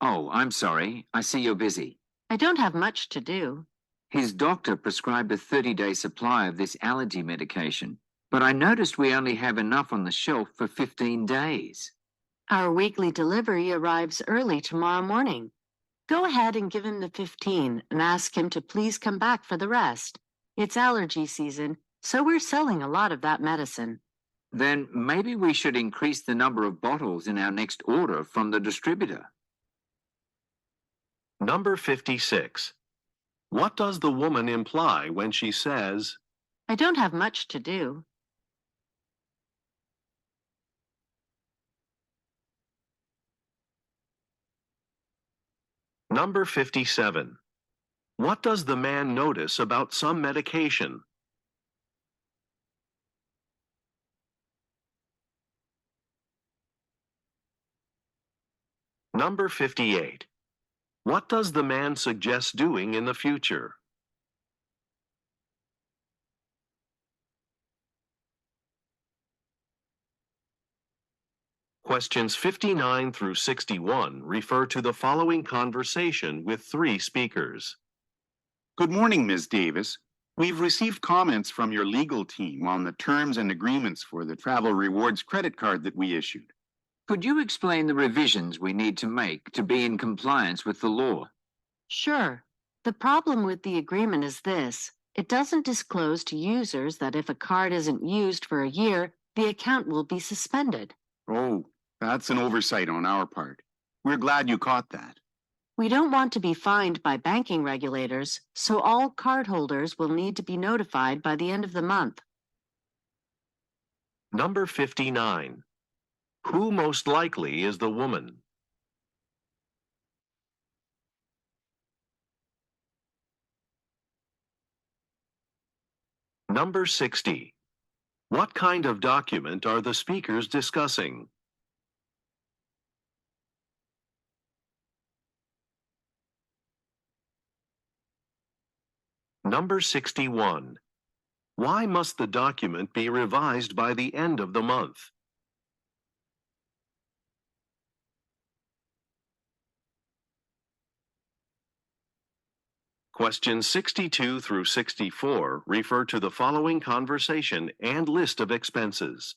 Oh, I'm sorry. I see you're busy. I don't have much to do. His doctor prescribed a 30-day supply of this allergy medication, but I noticed we only have enough on the shelf for 15 days. Our weekly delivery arrives early tomorrow morning. Go ahead and give him the 15 and ask him to please come back for the rest. It's allergy season, so we're selling a lot of that medicine. Then maybe we should increase the number of bottles in our next order from the distributor. Number 56. What does the woman imply when she says, I don't have much to do. Number 57. What does the man notice about some medication? Number 58. What does the man suggest doing in the future? Questions 59 through 61 refer to the following conversation with 3 speakers. Good morning, Ms. Davis. We've received comments from your legal team on the terms and agreements for the travel rewards credit card that we issued. Could you explain the revisions we need to make to be in compliance with the law? Sure. The problem with the agreement is this. It doesn't disclose to users that if a card isn't used for a year, the account will be suspended. Oh, that's an oversight on our part. We're glad you caught that. We don't want to be fined by banking regulators, so all cardholders will need to be notified by the end of the month. Number 59. Who most likely is the woman? Number 60. What kind of document are the speakers discussing? Number 61. Why must the document be revised by the end of the month? Questions 62 through 64 refer to the following conversation and list of expenses.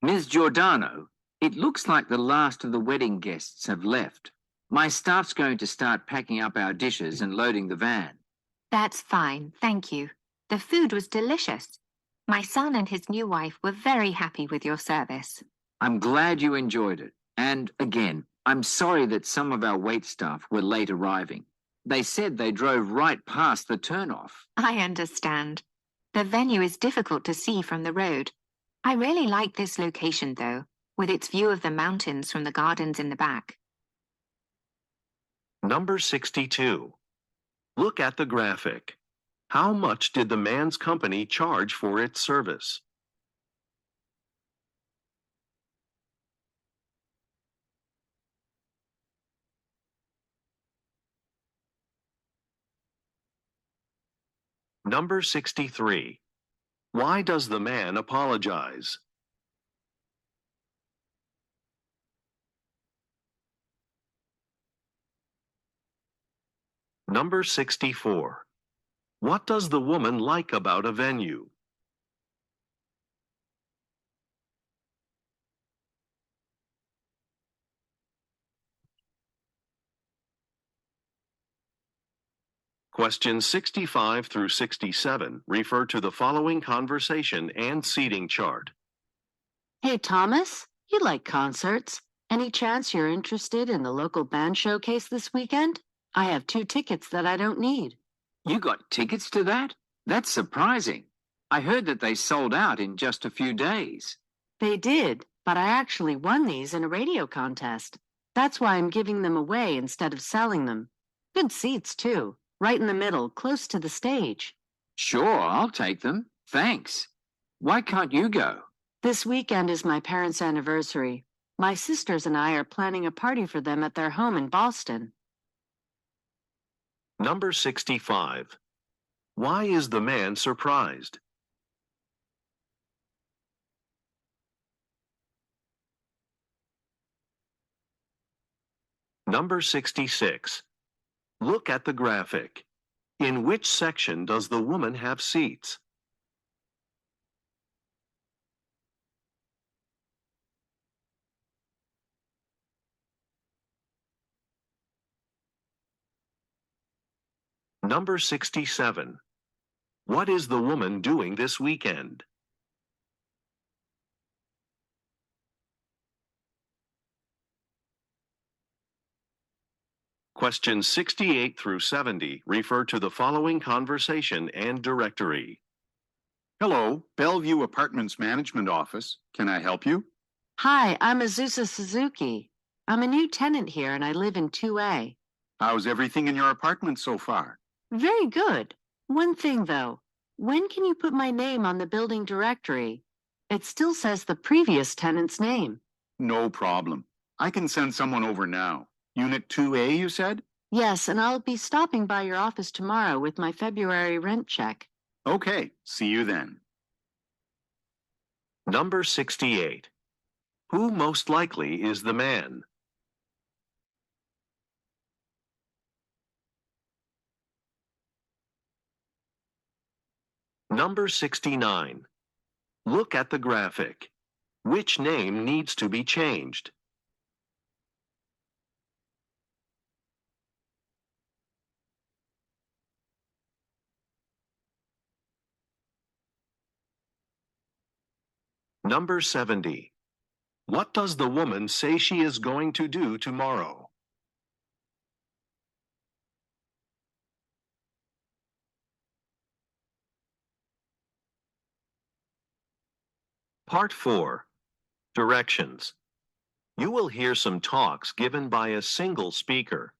Ms. Giordano, it looks like the last of the wedding guests have left. My staff's going to start packing up our dishes and loading the van. That's fine, thank you. The food was delicious. My son and his new wife were very happy with your service. I'm glad you enjoyed it. And again, I'm sorry that some of our wait staff were late arriving. They said they drove right past the turnoff. I understand. The venue is difficult to see from the road. I really like this location, though, with its view of the mountains from the gardens in the back. Number 62. Look at the graphic. How much did the man's company charge for its service? Number 63. Why does the man apologize? Number 64. What does the woman like about a venue? Questions 65 through 67 refer to the following conversation and seating chart. Hey, Thomas, you like concerts. Any chance you're interested in the local band showcase this weekend? I have 2 tickets that I don't need. You got tickets to that? That's surprising. I heard that they sold out in just a few days. They did, but I actually won these in a radio contest. That's why I'm giving them away instead of selling them. Good seats, too, right in the middle, close to the stage. Sure, I'll take them. Thanks. Why can't you go? This weekend is my parents' anniversary. My sisters and I are planning a party for them at their home in Boston. Number 65. Why is the man surprised? Number 66. Look at the graphic. In which section does the woman have seats? Number 67. What is the woman doing this weekend? Questions 68 through 70 refer to the following conversation and directory. Hello, Bellevue Apartments Management Office. Can I help you? Hi, I'm Azusa Suzuki. I'm a new tenant here and I live in 2A. How's everything in your apartment so far? Very good. One thing, though. When can you put my name on the building directory? It still says the previous tenant's name. No problem. I can send someone over now. Unit 2A, you said? Yes, and I'll be stopping by your office tomorrow with my February rent check. Okay, see you then. Number 68. Who most likely is the man? Number 69. Look at the graphic. Which name needs to be changed? Number 70. What does the woman say she is going to do tomorrow? Part 4. Directions. You will hear some talks given by a single speaker.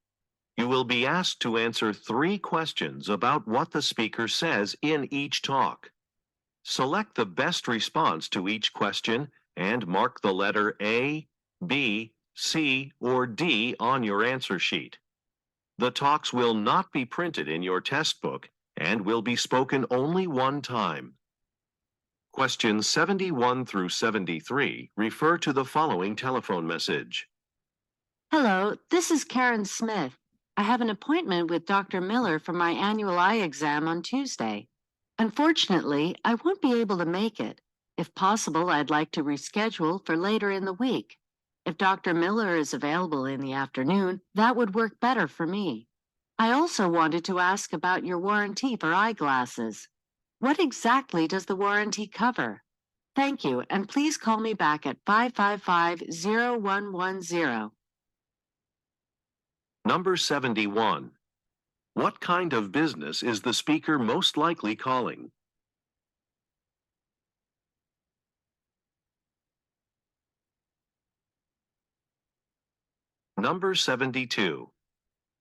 You will be asked to answer 3 questions about what the speaker says in each talk. Select the best response to each question and mark the letter A, B, C, or D on your answer sheet. The talks will not be printed in your test book and will be spoken only one time. Questions 71 through 73 refer to the following telephone message. Hello, this is Karen Smith. I have an appointment with Dr. Miller for my annual eye exam on Tuesday. Unfortunately, I won't be able to make it. If possible, I'd like to reschedule for later in the week. If Dr. Miller is available in the afternoon, that would work better for me. I also wanted to ask about your warranty for eyeglasses. What exactly does the warranty cover? Thank you, and please call me back at 555-0110. Number 71. What kind of business is the speaker most likely calling? Number 72.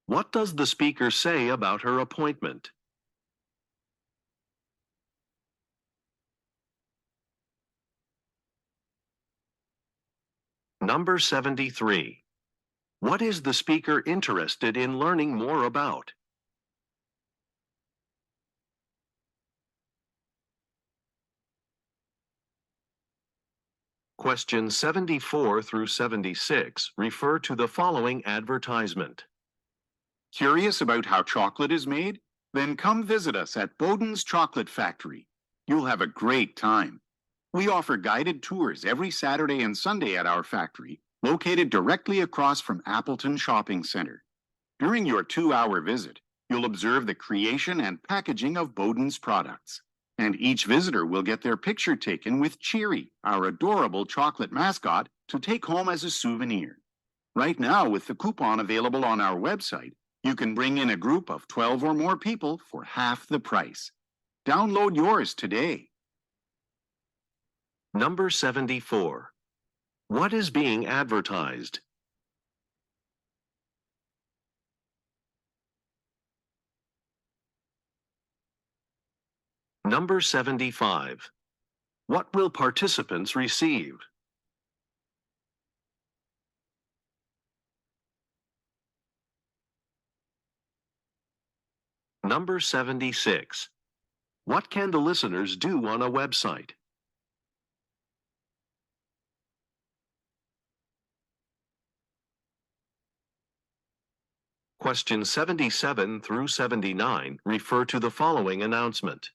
What does the speaker say about her appointment? Number 73. What is the speaker interested in learning more about? Questions 74 through 76 refer to the following advertisement. Curious about how chocolate is made? Then come visit us at Bowden's Chocolate Factory. You'll have a great time. We offer guided tours every Saturday and Sunday at our factory, located directly across from Appleton Shopping Center. During your 2-hour visit, you'll observe the creation and packaging of Bowden's products. And each visitor will get their picture taken with Cheery, our adorable chocolate mascot, to take home as a souvenir. Right now, with the coupon available on our website, you can bring in a group of 12 or more people for half the price. Download yours today. Number 74. What is being advertised? Number 75. What will participants receive? Number 76. What can the listeners do on a website? Questions 77 through 79 refer to the following announcement.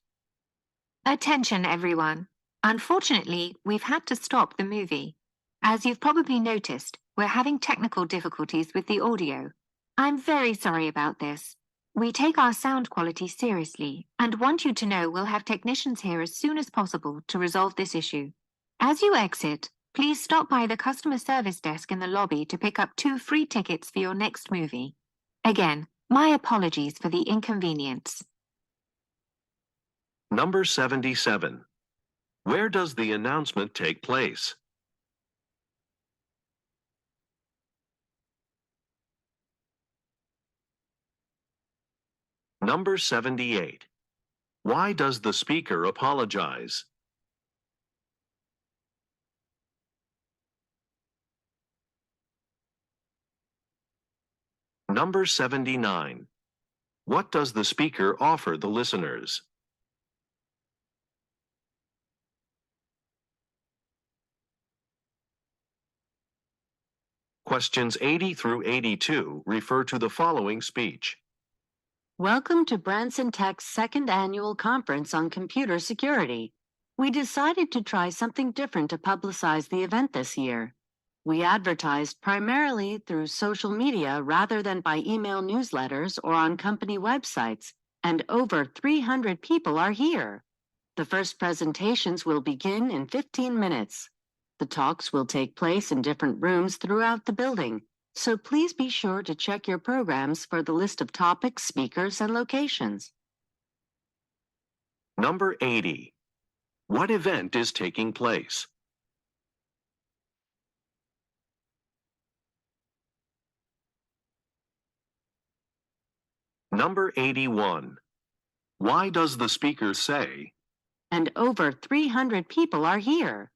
Attention, everyone. Unfortunately, we've had to stop the movie. As you've probably noticed, we're having technical difficulties with the audio. I'm very sorry about this. We take our sound quality seriously and want you to know we'll have technicians here as soon as possible to resolve this issue. As you exit, please stop by the customer service desk in the lobby to pick up 2 free tickets for your next movie. Again, my apologies for the inconvenience. Number 77. Where does the announcement take place? Number 78. Why does the speaker apologize? Number 79. What does the speaker offer the listeners? Questions 80 through 82 refer to the following speech. Welcome to Branson Tech's second annual conference on computer security. We decided to try something different to publicize the event this year. We advertised primarily through social media rather than by email newsletters or on company websites, and over 300 people are here. The first presentations will begin in 15 minutes. The talks will take place in different rooms throughout the building, so please be sure to check your programs for the list of topics, speakers, and locations. Number 80. What event is taking place? Number 81. Why does the speaker say, And over 300 people are here?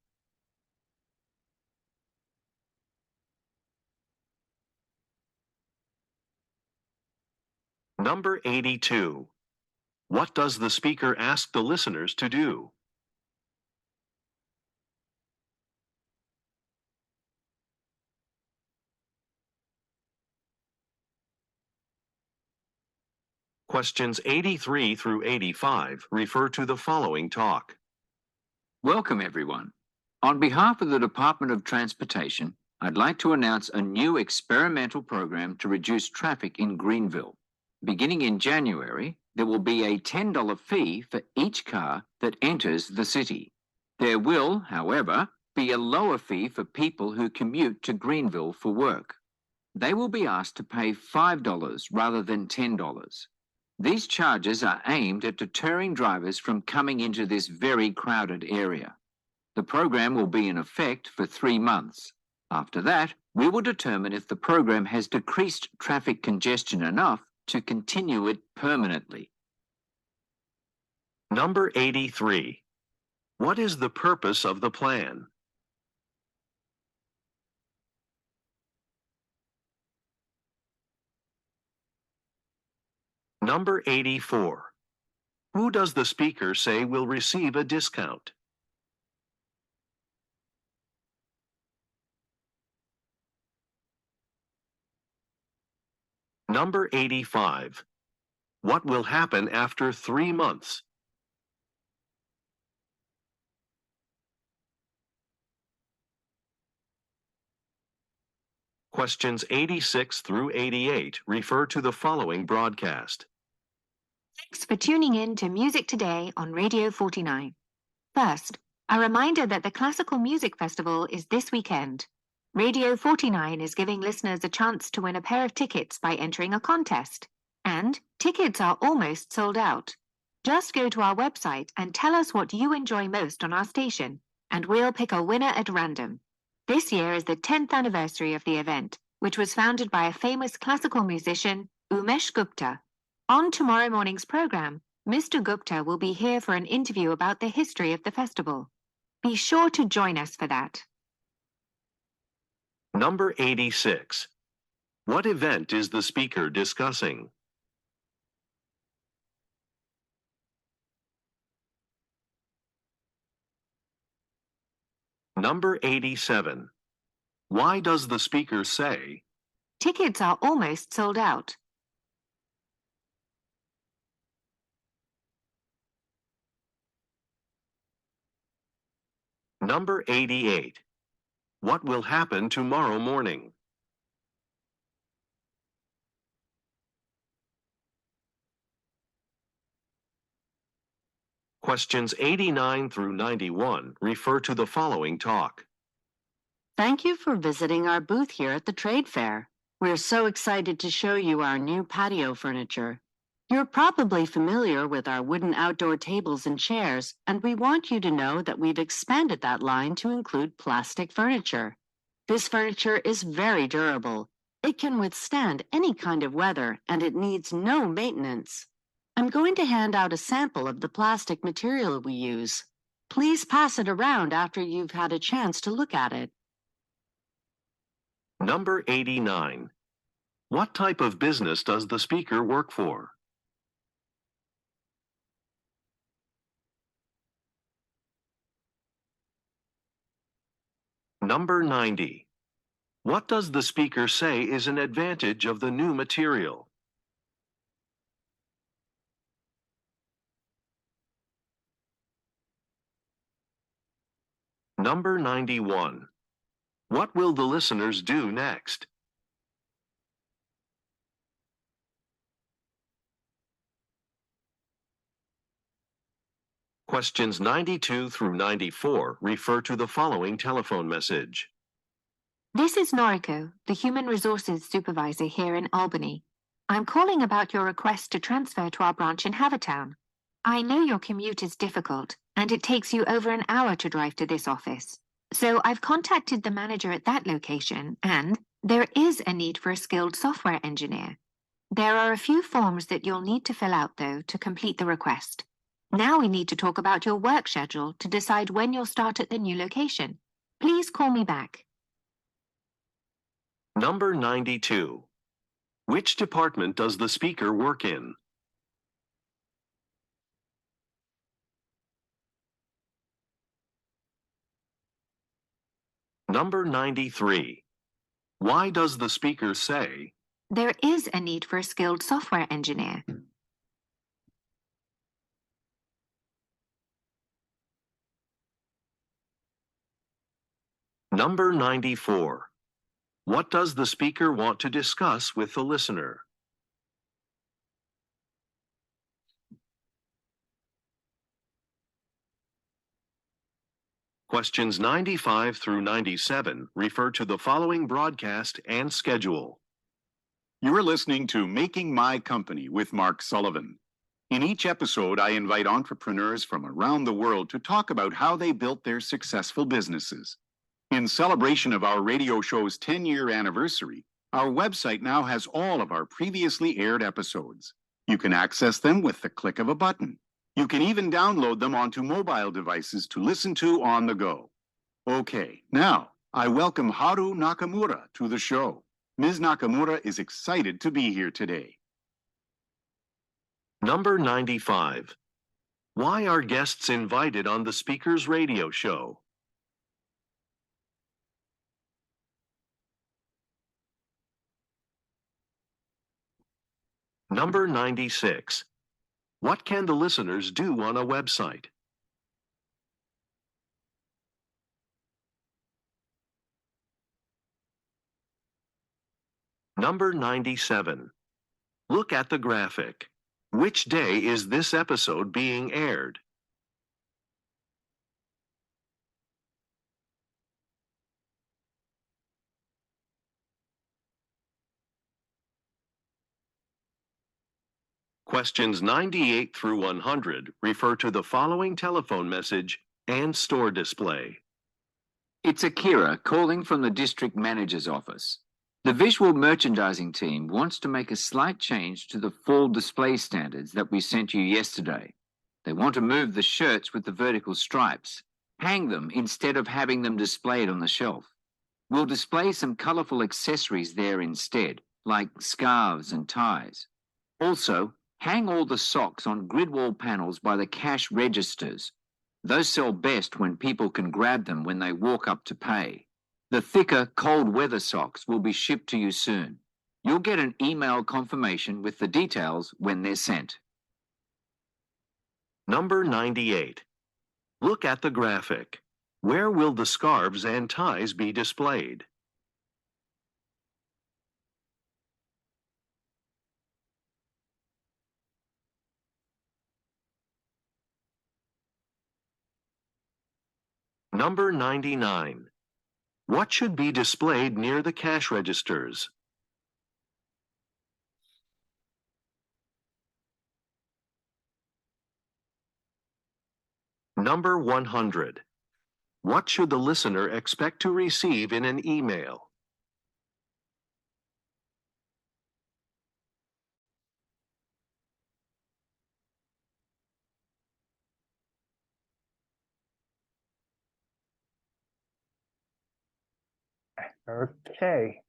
Number 82. What does the speaker ask the listeners to do? Questions 83 through 85 refer to the following talk. Welcome, everyone. On behalf of the Department of Transportation, I'd like to announce a new experimental program to reduce traffic in Greenville. Beginning in January, there will be a $10 fee for each car that enters the city. There will, however, be a lower fee for people who commute to Greenville for work. They will be asked to pay $5 rather than $10. These charges are aimed at deterring drivers from coming into this very crowded area. The program will be in effect for 3 months. After that, we will determine if the program has decreased traffic congestion enough to continue it permanently. Number 83. What is the purpose of the plan? Number 84. Who does the speaker say will receive a discount? Number 85. What will happen after 3 months? Questions 86 through 88 refer to the following broadcast. Thanks for tuning in to Music Today on Radio 49. First, a reminder that the Classical Music Festival is this weekend. Radio 49 is giving listeners a chance to win a pair of tickets by entering a contest. And tickets are almost sold out. Just go to our website and tell us what you enjoy most on our station, and we'll pick a winner at random. This year is the 10th anniversary of the event, which was founded by a famous classical musician, Umesh Gupta. On tomorrow morning's program, Mr. Gupta will be here for an interview about the history of the festival. Be sure to join us for that. Number 86. What event is the speaker discussing? Number 87. Why does the speaker say, Tickets are almost sold out. Number 88. What will happen tomorrow morning? Questions 89 through 91 refer to the following talk. Thank you for visiting our booth here at the trade fair. We're so excited to show you our new patio furniture. You're probably familiar with our wooden outdoor tables and chairs, and we want you to know that we've expanded that line to include plastic furniture. This furniture is very durable. It can withstand any kind of weather, and it needs no maintenance. I'm going to hand out a sample of the plastic material we use. Please pass it around after you've had a chance to look at it. Number 89. What type of business does the speaker work for? Number 90. What does the speaker say is an advantage of the new material? Number 91. What will the listeners do next? Questions 92 through 94 refer to the following telephone message. This is Noriko, the Human Resources Supervisor here in Albany. I'm calling about your request to transfer to our branch in Havertown. I know your commute is difficult, and it takes you over an hour to drive to this office. So I've contacted the manager at that location, and there is a need for a skilled software engineer. There are a few forms that you'll need to fill out, though, to complete the request. Now we need to talk about your work schedule to decide when you'll start at the new location. Please call me back. Number 92. Which department does the speaker work in? Number 93. Why does the speaker say, There is a need for a skilled software engineer? Number 94. What does the speaker want to discuss with the listener? Questions 95 through 97 refer to the following broadcast and schedule. You are listening to Making My Company with Mark Sullivan. In each episode, I invite entrepreneurs from around the world to talk about how they built their successful businesses. In celebration of our radio show's 10-year anniversary, our website now has all of our previously aired episodes. You can access them with the click of a button. You can even download them onto mobile devices to listen to on the go. Okay, now I welcome Haru Nakamura to the show. Ms. Nakamura is excited to be here today. Number 95. Why are guests invited on the speaker's radio show? Number 96. What can the listeners do on a website? Number 97. Look at the graphic. Which day is this episode being aired? Questions 98 through 100 refer to the following telephone message and store display. It's Akira calling from the district manager's office. The visual merchandising team wants to make a slight change to the fall display standards that we sent you yesterday. They want to move the shirts with the vertical stripes, hang them instead of having them displayed on the shelf. We'll display some colorful accessories there instead, like scarves and ties. Also, hang all the socks on grid wall panels by the cash registers. Those sell best when people can grab them when they walk up to pay. The thicker, cold weather socks will be shipped to you soon. You'll get an email confirmation with the details when they're sent. Number 98. Look at the graphic. Where will the scarves and ties be displayed? Number 99. What should be displayed near the cash registers? Number 100. What should the listener expect to receive in an email? Okay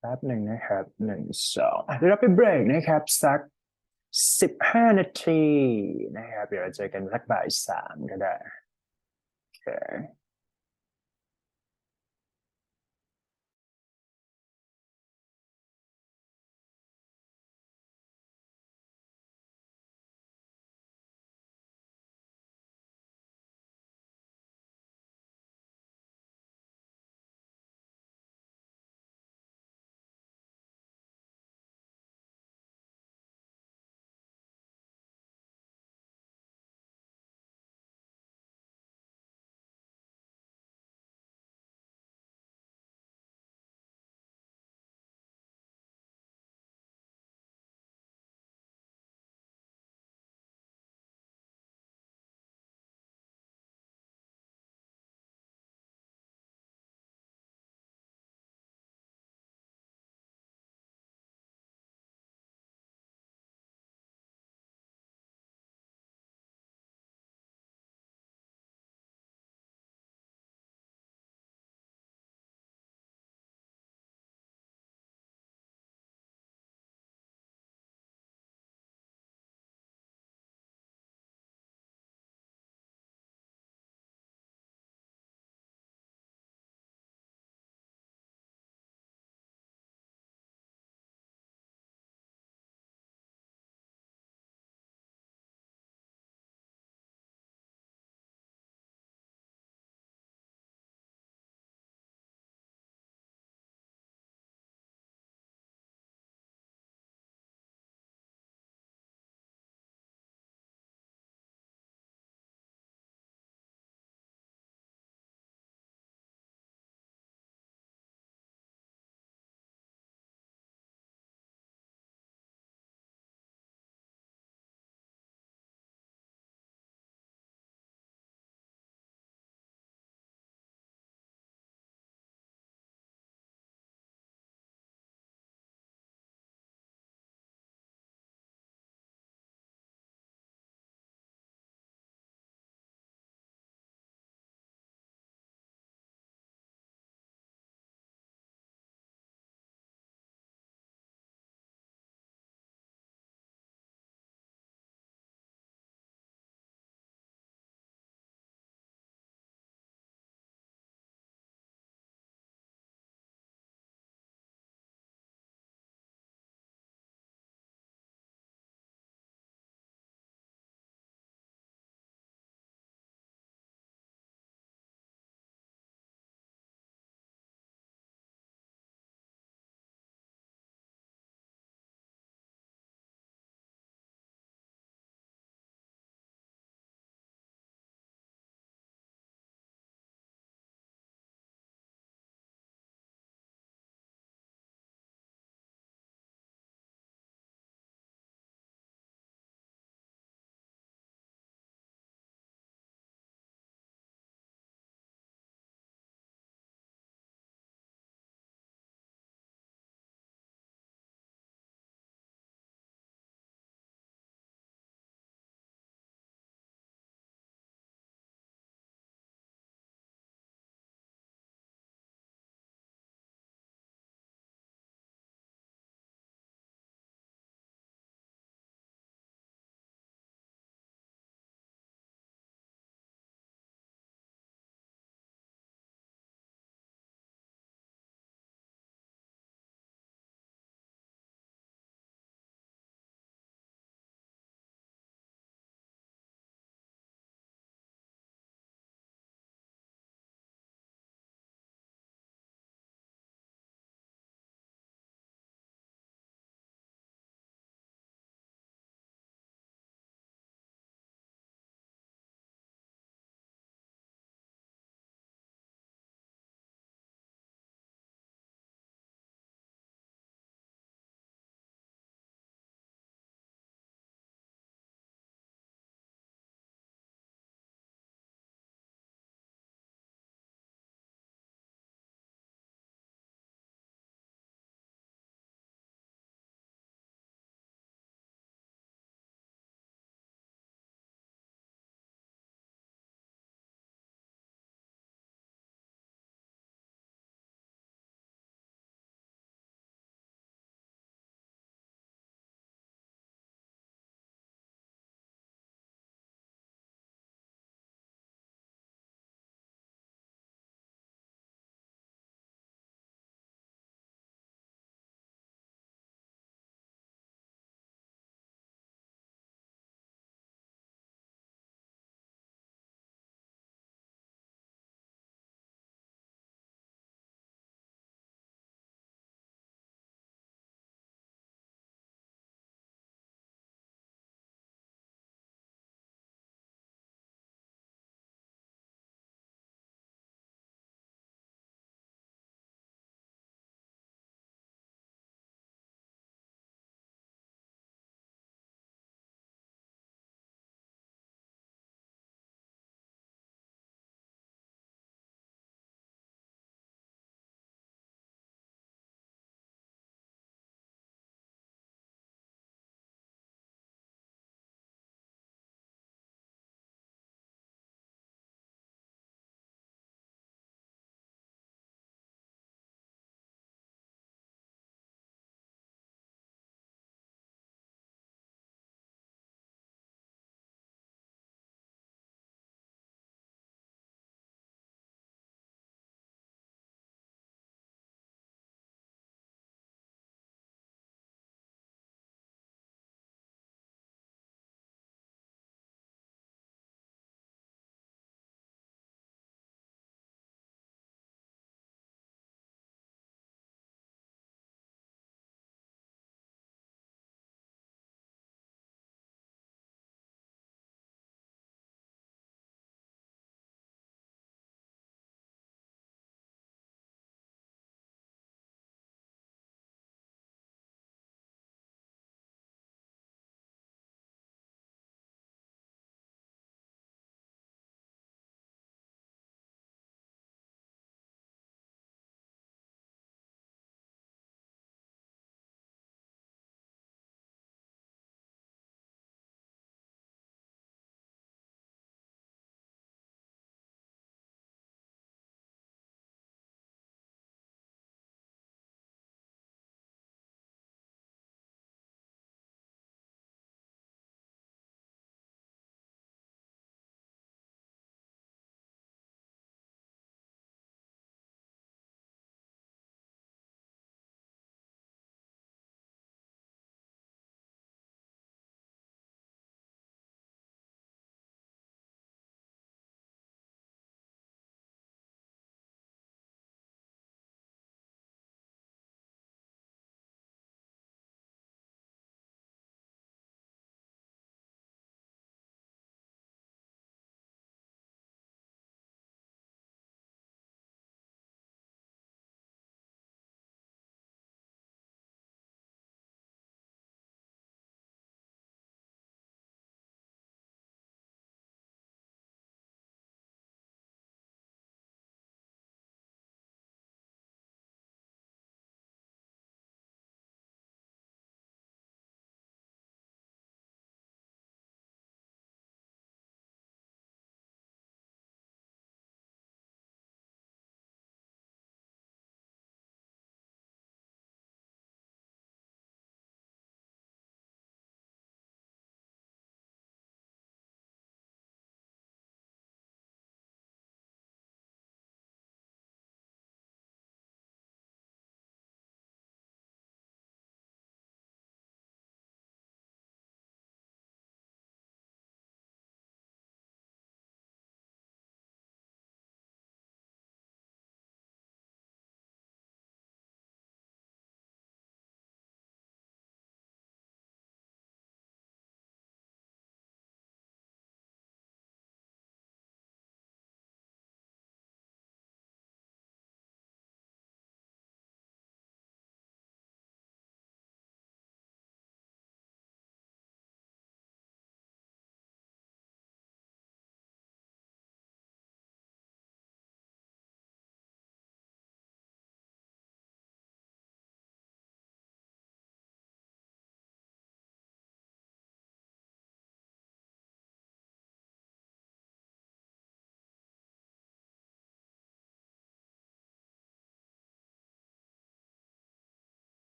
แป๊บหนึ่งนะครับ1 2เดี๋ยวเราไปเบรกนะครับสัก15 นาทีนะครับเดี๋ยวเราเจอกันสักบ่าย 3ก็ได้โอเค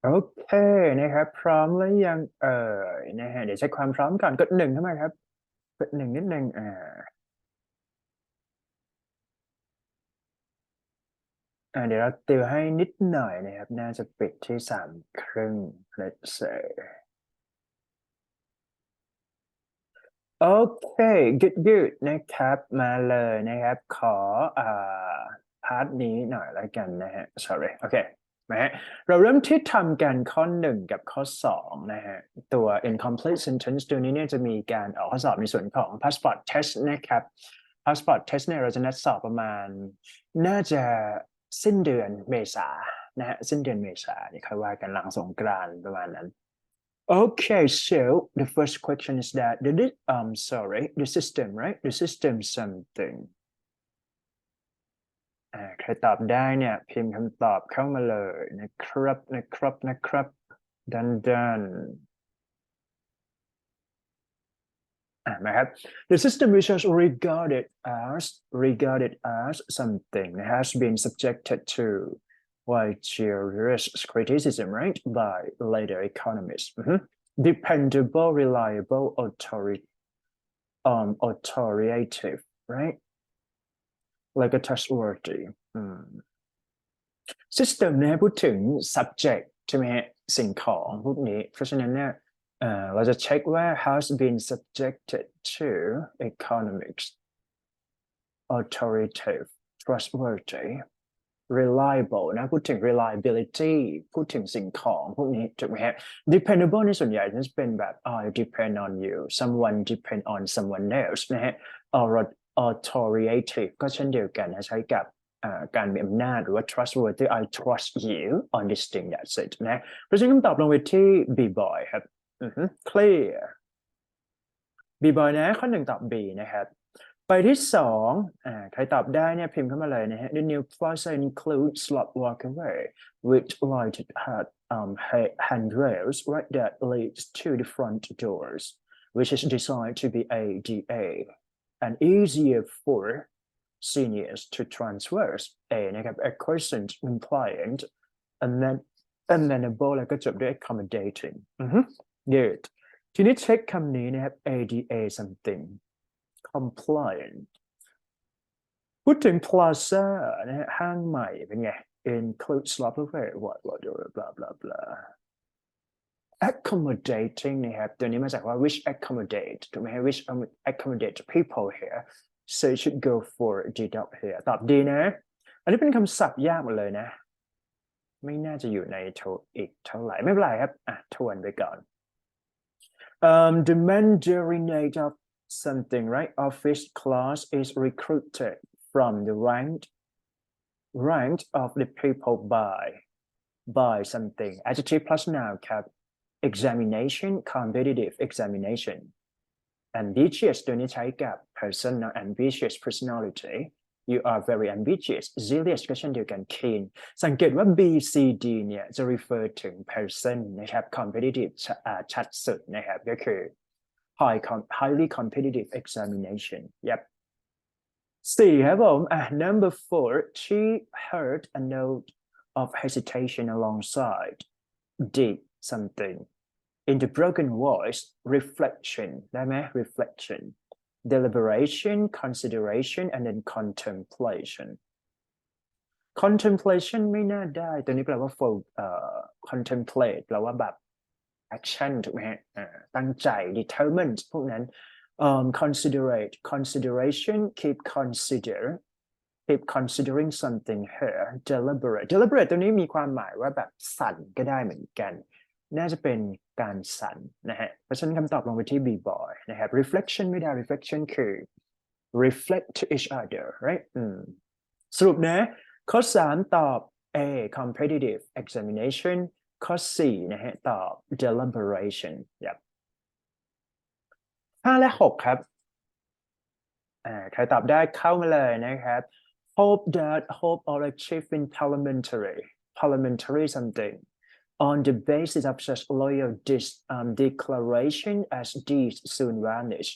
โอเคนะครับพร้อมหรือยังนะฮะเดี๋ยวเช็คความพร้อมก่อนกดหนึ่งเข้ามาครับกดหนึ่งนิดนึงเดี๋ยวเราติวให้นิดหน่อยนะครับน่าจะปิดที่3:30 let's say โอเค good นะครับมาเลยนะครับขอพาร์ทนี้หน่อยแล้วกันนะฮะ sorry โอเคนะฮะเราเริ่มที่ทำกันข้อ1กับข้อ2นะฮะตัว incomplete sentence ตัวนี้เนี่ยจะมีการออกข้อสอบในส่วนของ passport test นะครับ passport test เนี่ยเราจะนัดสอบประมาณน่าจะสิ้นเดือนเมษานะฮะสิ้นเดือนเมษาเนี่ยค่อยว่ากันหลังสงกรานต์ประมาณนั้น Okay, so the first question is that the system, right? The system something. ใครตอบได้เนี่ยพิมพ์คำตอบเข้ามาเลยนะครับดันมาครับ The system which is regarded as something that has been subjected to vigorous criticism, right, by later economists. Dependable, reliable, authoritative, right? Like a trustworthy. System เนี่ยพูดถึง subject ใช่ไหมฮะสิ่งของพวกนี้เพราะฉะนั้นเนี่ยเราจะเช็คว่า has been subjected to economics, authoritative, trustworthy, reliable นะพูดถึง reliability พูดถึงสิ่งของพวกนี้ถูกไหมฮะ dependable ในส่วนใหญ่จะเป็นแบบ I depend on you someone depend on someone else นะฮะ authoritative ก็เช่นเดียวกันนะใช้กับการมีอำนาจหรือว่า trustworthy I trust you on this thing that's it นะเพราะฉะนั้นคำตอบลงไปที่ B-boy ครับclear B-boy นะข้อ1ตอบ B นะครับไปที่2ใครตอบได้เนี่ยพิมพ์เข้ามาเลยนะฮะ The new plaza includes slot walkway with lighted handrails right that leads to the front doors which is designed to be ADA and easier for seniors to traverseนะครับ accrescent compliant amenable แล้วก็จบด้วย accommodating good ทีนี้เช็คคำนี้นะครับ ADA something compliant พูดถึง plaza นะฮะห้างใหม่เป็นไง include slot what blah blah blah accommodating นะครับตัวนี้มาจากว่า which accommodate ถูกไหมฮะ which accommodate people here so you should go for deduct here ตอบดีนะอันนี้เป็นคำศัพท์ยากหมดเลยนะไม่น่าจะอยู่ในอีกเท่าไหร่ไม่เป็นไรครับทวนไปก่อนthe mandarinate of something, right? Office class is recruited from the rank of the people by something. Adjective plus noun ครับ examination competitive examination ambitious ตัวนี้ใช้กับ person ambitious personality you are very ambitious zealous ก็เช่นเดียวกัน keen สังเกตว่า B C D เนี่ยจะ refer ถึง person นะครับ competitive ชัดสุดนะครับก็คือ highly competitive examination yep 4ครับผม number 4 she heard a note of hesitation alongside did something in the broken voice reflection ได้ไหม reflection deliberation consideration and then contemplation ไม่น่าได้ตัวนี้แปลว่า contemplate แปลว่าแบบ action ถูกไหมฮะตั้งใจ determined พวกนั้นconsideration keep considering something here deliberate ตัวนี้มีความหมายว่าแบบสั่นก็ได้เหมือนกันน่าจะเป็นการสั่นนะฮะเพราะฉะนั้นคำตอบลงไปที่ B-boy นะครับ reflection ไม่ได้ reflection คือ reflect to each other right สรุปนะข้อ3ตอบ A competitive examination ข้อ4นะฮะตอบ deliberation 5 และ 6 ครับใครตอบได้เข้ามาเลยนะครับ hope or achieve in parliamentary something on the basis of such loyal declaration as these soon vanish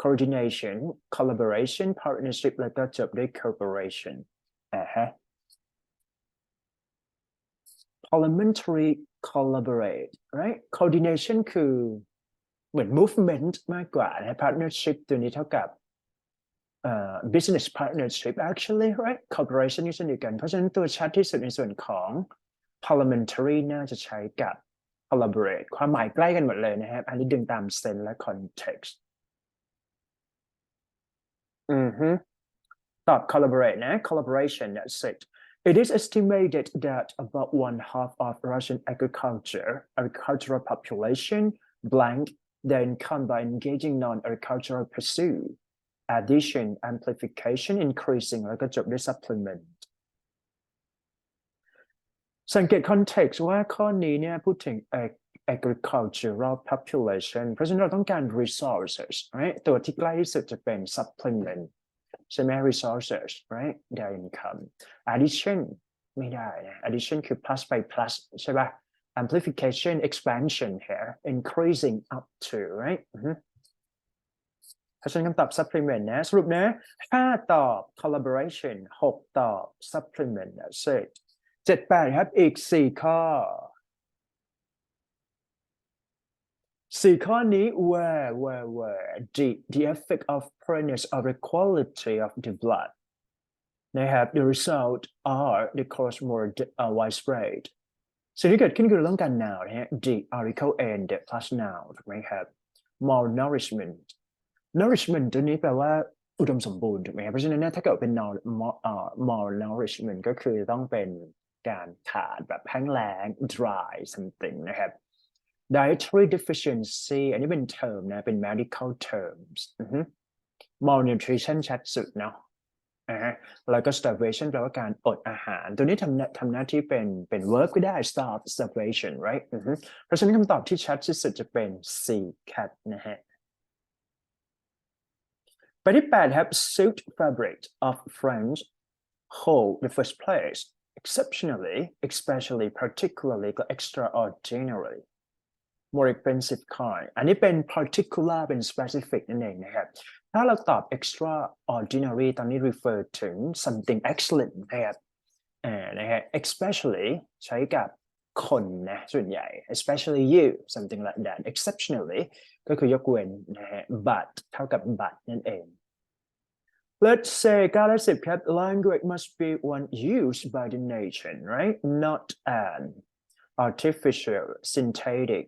coordination collaboration partnership แล้วก็จบด้วย cooperation parliamentary collaborate right coordination คือเหมือน movement มากกว่านะ partnership ตัวนี้เท่ากับbusiness partnership actually right cooperation นี่เช่นเดียวกันเพราะฉะนั้นตัวชัดที่สุดในส่วนของ parliamentary น่าจะใช้กับ collaborate ความหมายใกล้กันหมดเลยนะครับอันนี้ดึงตาม sense และ context ตอบ collaborate นะ collaboration that's it It is estimated that about 1/2 of Russian agricultural population blank their income by engaging non-agricultural pursuit addition amplification increasing แล้วก็จบด้วย supplement สังเกต context ว่าข้อนี้เนี่ยพูดถึง agricultural population เพราะฉะนั้นเราต้องการ resources right ตัวที่ใกล้ที่สุดจะเป็น supplement ใช่ไหม resources right their income addition ไม่ได้นะ addition คือ plus ไป plus ใช่ป่ะ amplification expansion here increasing up to right เพราะฉะนั้นคำตอบ supplement นะสรุปนะ5ตอบ collaboration 6ตอบ supplement นะเสร็จ7-8ครับอีก4ข้อ4ข้อนี้ where the effect of pregnancy or the quality of the blood นะครับ the result are the cause more widespread สิ่งที่เกิดขึ้นคือเราต้องการ noun นะฮะ the article and the plus noun ถูกไหมครับ malnourishment nourishment ตัวนี้แปลว่าอุดมสมบูรณ์ถูกไหมครับเพราะฉะนั้นถ้าเกิดเป็น malnourishment ก็คือต้องเป็นการขาดแบบแห้งแล้ง dry something นะครับ dietary deficiency อันนี้เป็น term นะเป็น medical terms malnutrition ชัดสุดเนาะแล้วก็ starvation แปลว่าการอดอาหารตัวนี้ทำหน้าที่เป็น verb ก็ได้ starvation right เพราะฉะนั้นคำตอบที่ชัดที่สุดจะเป็น C cat นะฮะไปที่8ครับ silk fabric of French hold the first place exceptionally especially particularly extraordinary more expensive kind อันนี้เป็น particular เป็น specific นั่นเองนะครับถ้าเราตอบ extraordinary ตอนนี้ refer ถึง something excellent นะครับนะฮะ especially ใช้กับคนนะส่วนใหญ่ especially you something like that exceptionally ก็คือยกเว้นนะฮะ but เท่ากับ but นั่นเอง Let's say 9 และ 10ครับ language must be one used by the nation right not an artificial synthetic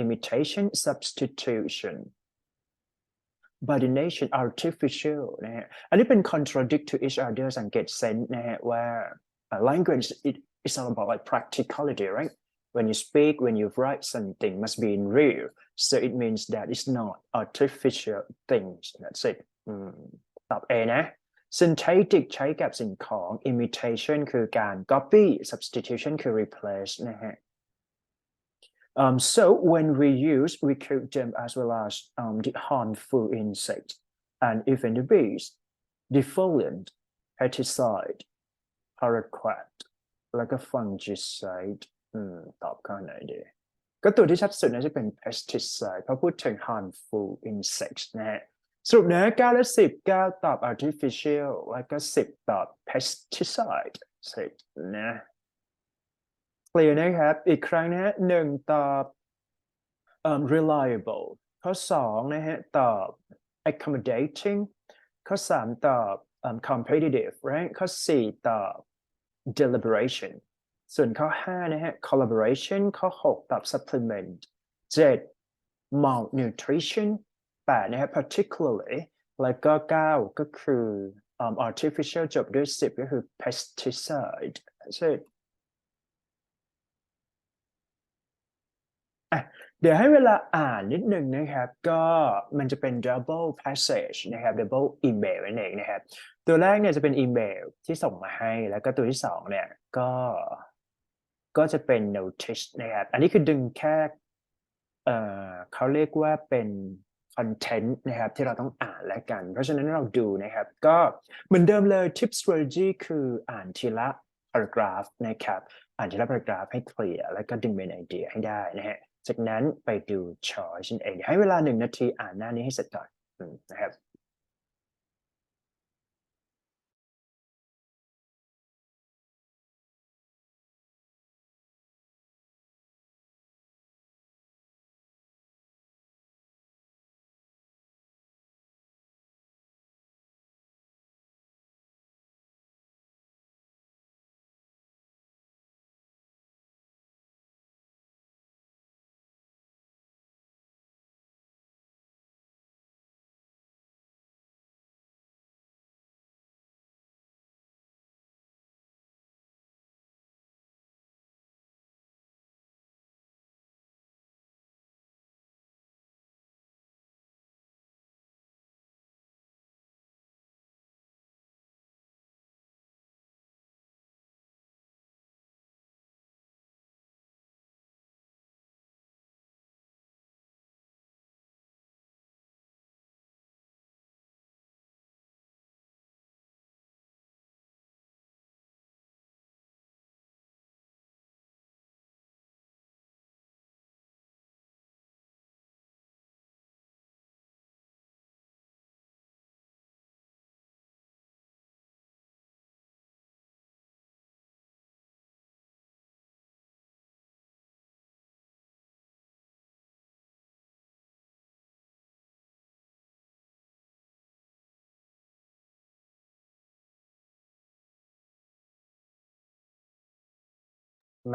imitation substitution by the nation artificial นะฮะอันนี้เป็น contradict to each other สังเกต sense นะฮะว่า language is all about like practicality right when you speak when you write something must be in real so it means that it's not artificial things that's it ตอบ A นะ synthetic ใช้กับสิ่งของ imitation คือการ copy substitution คือ replace นะฮะSo when we kill them as well as the harmful insects and even the bees, defoliant, pesticide, paraquat แล้วก็ fungicide ตอบข้อไหนดีก็ตัวที่ชัดสุดน่าจะเป็น pesticide เพราะพูดถึง harmful insects นะฮะสรุปนะ9 และ 10 9ตอบ artificial แล้วก็10ตอบ pesticide เสร็จนะclear นะครับอีกครั้งนะฮะ1ตอบ reliable ข้อ2นะฮะตอบ accommodating ข้อ3ตอบ competitive right ข้อ4ตอบ deliberation ส่วนข้อ5นะฮะ collaboration ข้อ6ตอบ supplement 7 malnutrition 8นะฮะ particularly แล้วก็9ก็คือ artificial จบด้วย10ก็คือ pesticide ใช่เดี๋ยวให้เวลาอ่านนิดนึงนะครับก็มันจะเป็น double passage นะครับ double email นั่นเองนะครับตัวแรกเนี่ยจะเป็นอีเมลที่ส่งมาให้แล้วก็ตัวที่2เนี่ยก็จะเป็น notice นะครับอันนี้คือดึงแค่เขาเรียกว่าเป็น content นะครับที่เราต้องอ่านแล้วกันเพราะฉะนั้นเราดูนะครับก็เหมือนเดิมเลย tip strategy คืออ่านทีละ paragraph นะครับอ่านทีละ paragraph ให้เคลียร์แล้วก็ดึงเป็นไอเดียให้ได้นะฮะจากนั้นไปดู choice เองให้เวลา1 นาทีอ่านหน้านี้ให้เสร็จก่อนนะครับ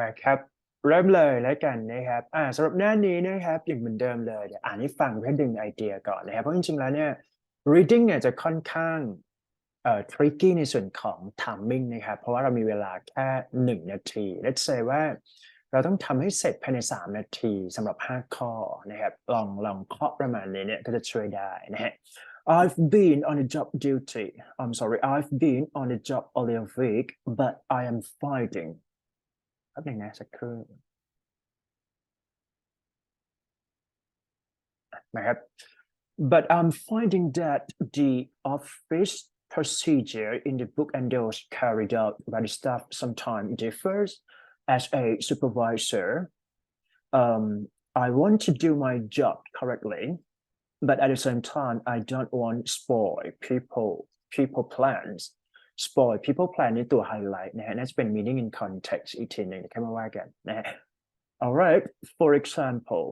มาครับเริ่มเลยแล้วกันนะครับสำหรับหน้านี้นะครับอย่างเหมือนเดิมเลยเดี๋ยวอ่านให้ฟังเพื่อดึงไอเดียก่อนนะครับเพราะจริงๆแล้วเนี่ย reading เนี่ยจะค่อนข้างtricky ในส่วนของ timing นะครับเพราะว่าเรามีเวลาแค่1 นาที let's say ว่าเราต้องทำให้เสร็จภายใน3 นาทีสำหรับ5 ข้อนะครับลองเคาะประมาณนี้เนี่ยก็จะช่วยได้นะฮะ I've been on a job duty. I'm sorry, I've been on a job only a week, but I am finding แป๊บนึงนะสักครู่นะครับ But I'm finding that the office procedure in the book and those carried out by the staff sometimes differs. As a supervisor, I want to do my job correctly, but at the same time, I don't want spoil people plans. Spoil people plan นี่ตัว highlight นะฮะน่าจะเป็น meaning in context อีกทีหนึ่งแค่มาว่ากันนะฮะ All right, for example,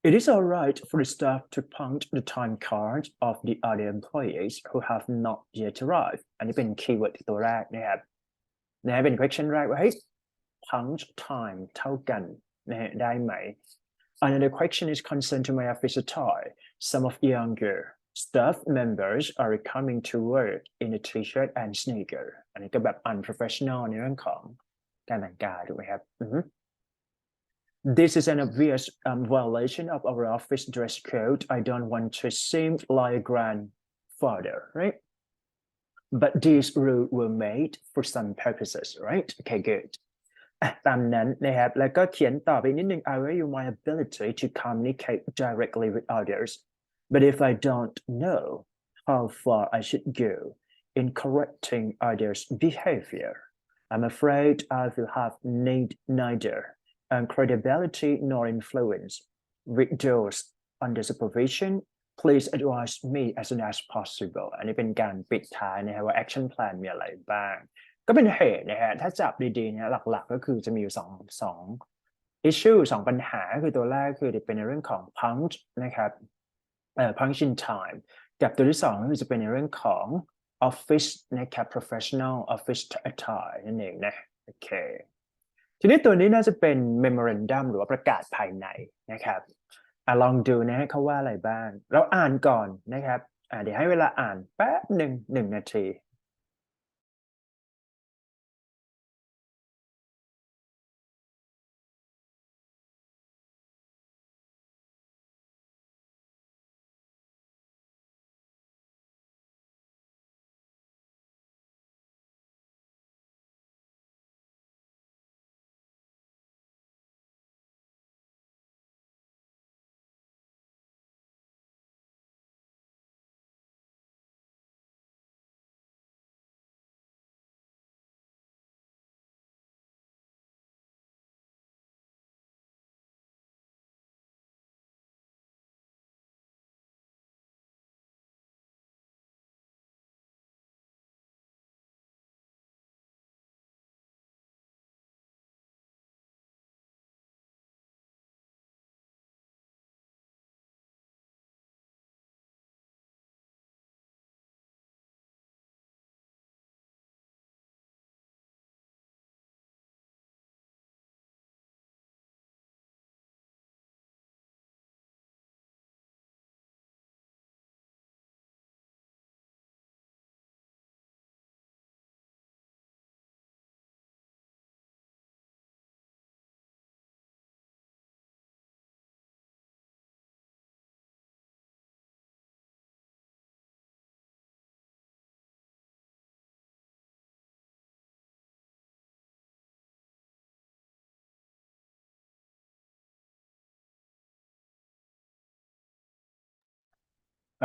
it is all right for the staff to punch the time card of the other employees who have not yet arrived. อันนี้เป็น keyword ตัวแรกนะครับนะฮะเป็น question แรกว่าเฮ้ย punch time เท่ากันนะฮะได้ไหม Another question is concerned to my office attire. Some of younger staff members are coming to work in a t-shirt and sneaker. อันนี้ก็แบบ unprofessional ในเรื่องของการแต่งกายถูกไหมครับ This is an obvious violation of our office dress code. I don't want to seem like a grandfather, right? But these rules were made for some purposes, right? Okay, good. ตามนั้นนะครับแล้วก็เขียนต่อไปนิดนึง I value my ability to communicate directly with others, but if I don't know how far I should go in correcting others' behavior, I'm afraid I will have neither credibility nor influence with those under supervision. Please advise me as soon as possible. อันนี้เป็นการปิดท้ายนะครับว่า action plan มีอะไรบ้างก็เป็นเหตุนะฮะถ้าจับดีๆเนี่ยหลักๆก็คือจะมีอยู่สอง issue 2 ปัญหาคือตัวแรกคือจะเป็นในเรื่องของ punch นะครับpunch in time กับตัวที่2ก็คือจะเป็นในเรื่องของ office นะครับ professional office attire นั่นเองนะโอเคทีนี้ตัวนี้น่าจะเป็น memorandum หรือว่าประกาศภายในนะครับลองดูนะฮะเขาว่าอะไรบ้างเราอ่านก่อนนะครับเดี๋ยวให้เวลาอ่านแป๊บหนึ่ง1 นาที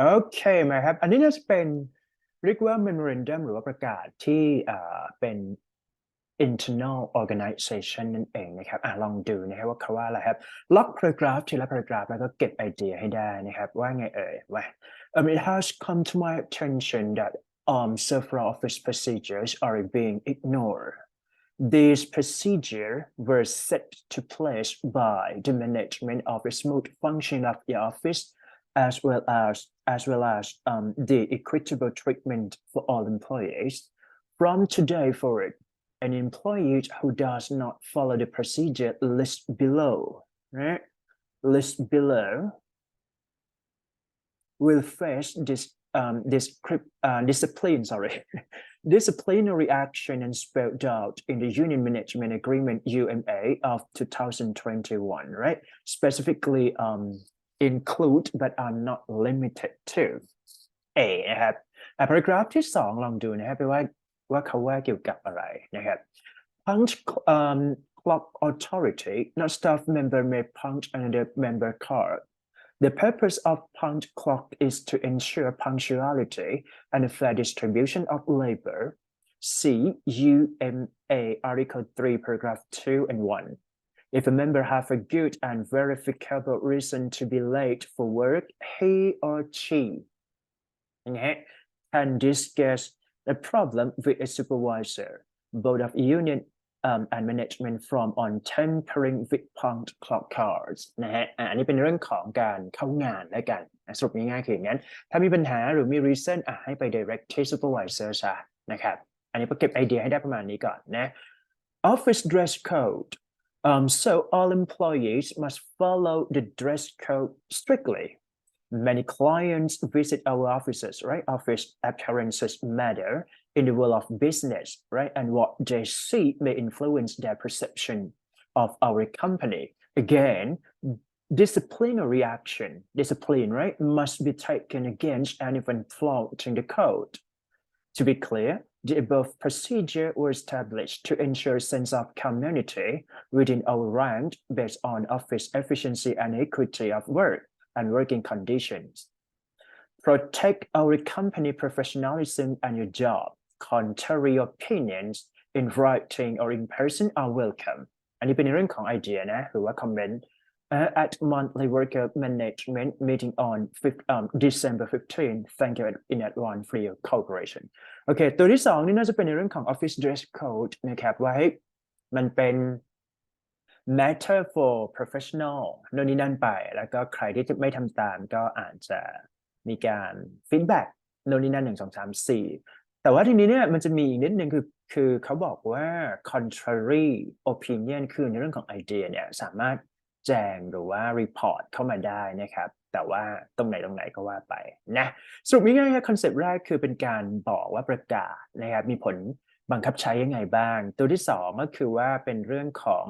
โอเคไหมครับอันนี้น่าจะเป็นเรียกว่า memorandum หรือว่าประกาศที่เป็น internal organization นั่นเองนะครับลองดูนะครับว่าเขาว่าอะไรครับล็อก paragraph ทีละ paragraph แล้วก็เก็บไอเดียให้ได้นะครับว่าไงว่าit has come to my attention that several office procedures are being ignored. These procedures were set to place by the management of the smooth function of the office as well as the equitable treatment for all employees. From today forward, an employee who does not follow the procedure listed below, right? List below will face disciplinary action and spelled out in the Union Management Agreement UMA of 2021, right? Specifically include but are not limited to A นะครับparagraph ที่สองลองดูนะครับว่าเขาว่าเกี่ยวกับอะไรนะครับ punch clock authority not staff member may punch another member card. The purpose of punch clock is to ensure punctuality and a fair distribution of labor. See UMA Article 3, Paragraph 2 and 1. If a member have a good and verifiable reason to be late for work, he or she can discuss the problem with a supervisor, board of union and management from on tampering with punch clock cards นะฮะอันนี้เป็นเรื่องของการเข้างานแล้วกันสรุปง่ายๆคืออย่างนั้นถ้ามีปัญหาหรือมี reason ให้ไป direct ที่ supervisor ซะนะครับอันนี้ก็เก็บไอเดียให้ได้ประมาณนี้ก่อนนะ office dress code so all employees must follow the dress code strictly. Many clients visit our offices, right? Office appearances matter in the world of business, right? And what they see may influence their perception of our company. Again, disciplinary action, discipline, right, must be taken against anyone flouting the code. To be clear, the above procedure was established to ensure a sense of community within our rank based on office efficiency and equity of work and working conditions. Protect our company professionalism and your job. Contrary opinions in writing or in person are welcome. อันนี้เป็นเรื่องของไอเดียนะหรือว่า comment at monthly worker management meeting on December 15. Thank you in advance for your cooperation. โอเคตัวที่สองนี่น่าจะเป็นในเรื่องของ office dress code นะครับว่าให้มันเป็นmatter for professional โน่นนี่นั่นไปแล้วก็ใครที่ไม่ทำตามก็อาจจะมีการ feedback โน่นนี่นั่น1 2 3 4แต่ว่าทีนี้เนี่ยมันจะมีอีกนิดนึงคือเขาบอกว่า contrary opinion คือในเรื่องของไอเดียเนี่ยสามารถแจ้งหรือว่า report เข้ามาได้นะครับแต่ว่าตรงไหนก็ว่าไปนะสรุปง่ายๆคอนเซปต์แรกคือเป็นการบอกว่าประกาศนะครับมีผลบังคับใช้ยังไงบ้างตัวที่สองก็คือว่าเป็นเรื่องของ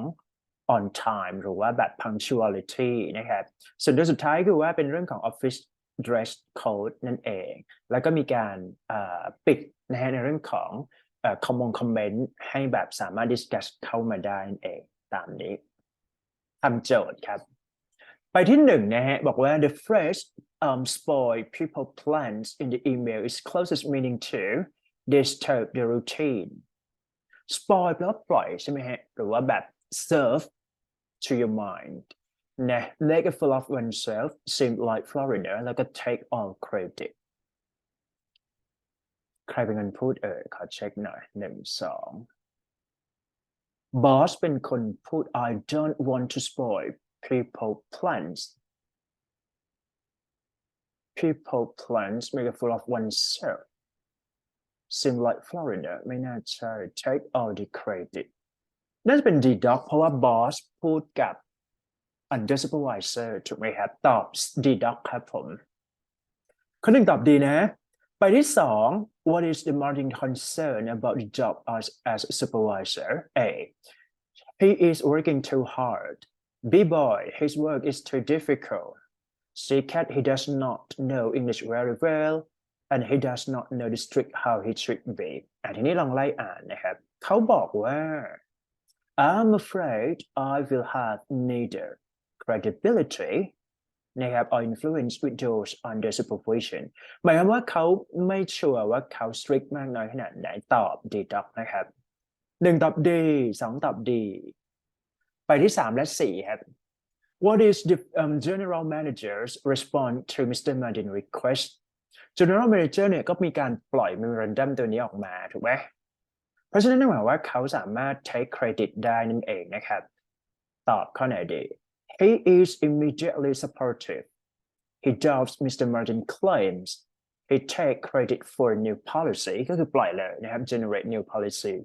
on time หรือว่าแบบ punctuality นะครับส่วนตัวสุดท้ายคือว่าเป็นเรื่องของ office dress code นั่นเองแล้วก็มีการปิดนะฮะในเรื่องของคอมเมนต์ให้แบบสามารถ discuss เข้ามาได้นั่นเองตามนี้ทำโจทย์ครับไปที่หนึ่งนะฮะบอกว่า the phrase spoil people plans in the email is closest meaning to disturb the routine spoil แปลว่าปล่อยใช่ไหมฮะหรือว่าแบบ serve to your mind นะ make a fool of oneself seem like foreigner แล้วก็ take all credit ใครเป็นคนพูดขอเช็คหน่อย1 2 boss เป็นคนพูด I don't want to spoil people plans make a fool of oneself seem like foreigner ไม่น่าใช่ take all the credit น่าจะเป็น deduct เพราะว่า boss พูดกับ under supervisor ถูกไหมครับตอบ deduct ครับผมข้อหนึ่งตอบดีนะไปที่สอง what is the margin concern about the job as a supervisor A he is working too hard B boy his work is too difficult C cat he does not know English very well and he does not know the strict how he should be ทีนี้ลองไล่อ่านนะครับเขาบอกว่า I'm afraid I will have neither credibility นะครับ or influence with those under supervision หมายความว่าเขาไม่ชัวร์ว่าเขา strict มากน้อยขนาดไหนตอบ deduct นะครับ1ตอบ D 2ตอบ D ไปที่3และ4ครับ What is the general manager's response to Mr. Martin's request General Manager เนี่ยก็มีการปล่อย memorandum ตัวนี้ออกมาถูกไหมเพราะฉะนั้นนั่นหมายว่าเขาสามารถ take credit ได้นั่นเองนะครับตอบข้อไหนดี He is immediately supportive. He doubts Mr. Martin's claims. He take credit for new policy ก็คือปล่อยเลยนะครับ generate new policy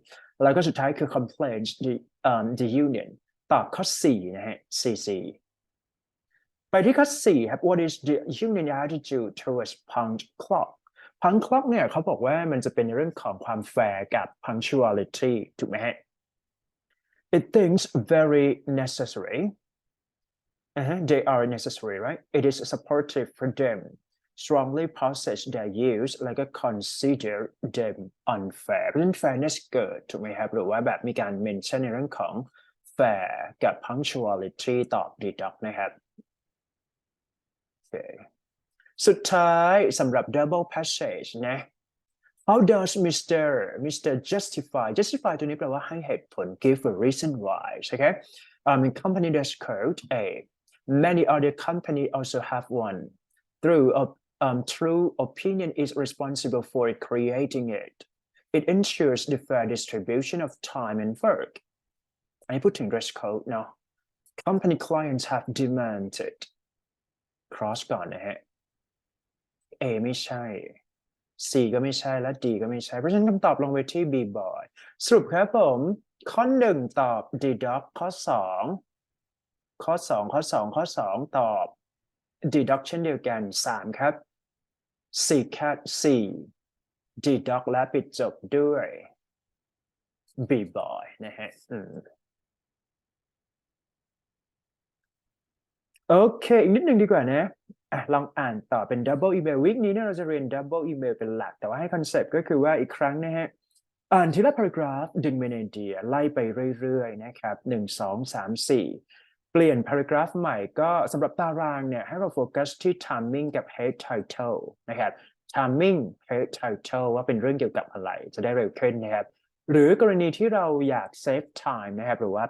แล้วก็สุดท้ายคือ complaints the union ตอบข้อ4นะฮะ CC ไปที่ข้อ4ครับ What is the union attitude towards punch clock punch clock เนี่ยเขาบอกว่ามันจะเป็นเรื่องของความแฟร์กับ punctuality ถูกไหมฮะ It thinks very necessary they are necessary right it is supportive for them strongly possess their use แล้วก็ consider them unfair เพราะฉะนั้น fairness เกิดถูกไหมครับหรือว่าแบบมีการ mention ในเรื่องของ fair กับ punctuality ตอบ deduct นะครับสุดท้ายสำหรับ double passage นะ How does Mr. justify ตัวนี้แปลว่าให้เหตุผล give a reason why ใช่ไหมin company dress code many other company also have one true opinion is responsible for creating it it ensures the fair distribution of time and work อันนี้พูดถึง dress code เนาะ company clients have demanded cross ก่อนนะฮะ A ไม่ใช่ C ก็ไม่ใช่และ D ก็ไม่ใช่เพราะฉะนั้นคำตอบลงไปที่ B boy สรุปครับผมข้อ1ตอบ deduct ข้อ2ตอบ deduct เช่นเดียวกัน3ครับ C deduct และปิดจบด้วย B boy นะฮะโอเคอีกนิดนึงดีกว่านะลองอ่านต่อเป็น double email วีคนี้เนี่ยเราจะเรียน double email เป็นหลักแต่ว่าให้คอนเซปต์ก็คือว่าอีกครั้งนะฮะอ่านทีละ paragraph ดึงไปใน idea ไล่ไปเรื่อยๆนะครับ1 2 3 4เปลี่ยน paragraph ใหม่ก็สำหรับตารางเนี่ยให้เราโฟกัสที่ timing กับ head title นะครับ timing head title ว่าเป็นเรื่องเกี่ยวกับอะไรจะได้เร็วขึ้นนะครับหรือกรณีที่เราอยาก save time นะครับหรือว่า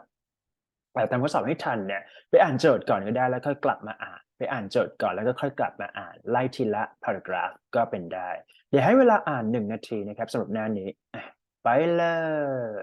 ทำข้อสอบให้ทันเนี่ยไปอ่านโจทย์ก่อนก็ได้แล้วค่อยกลับมาอ่านไปอ่านโจทย์ก่อนแล้วก็ค่อยกลับมาอ่านไล่ทีละ paragraph ก็เป็นได้เดี๋ยวให้เวลาอ่าน1 นาทีนะครับสำหรับหน้านี้ไปเลย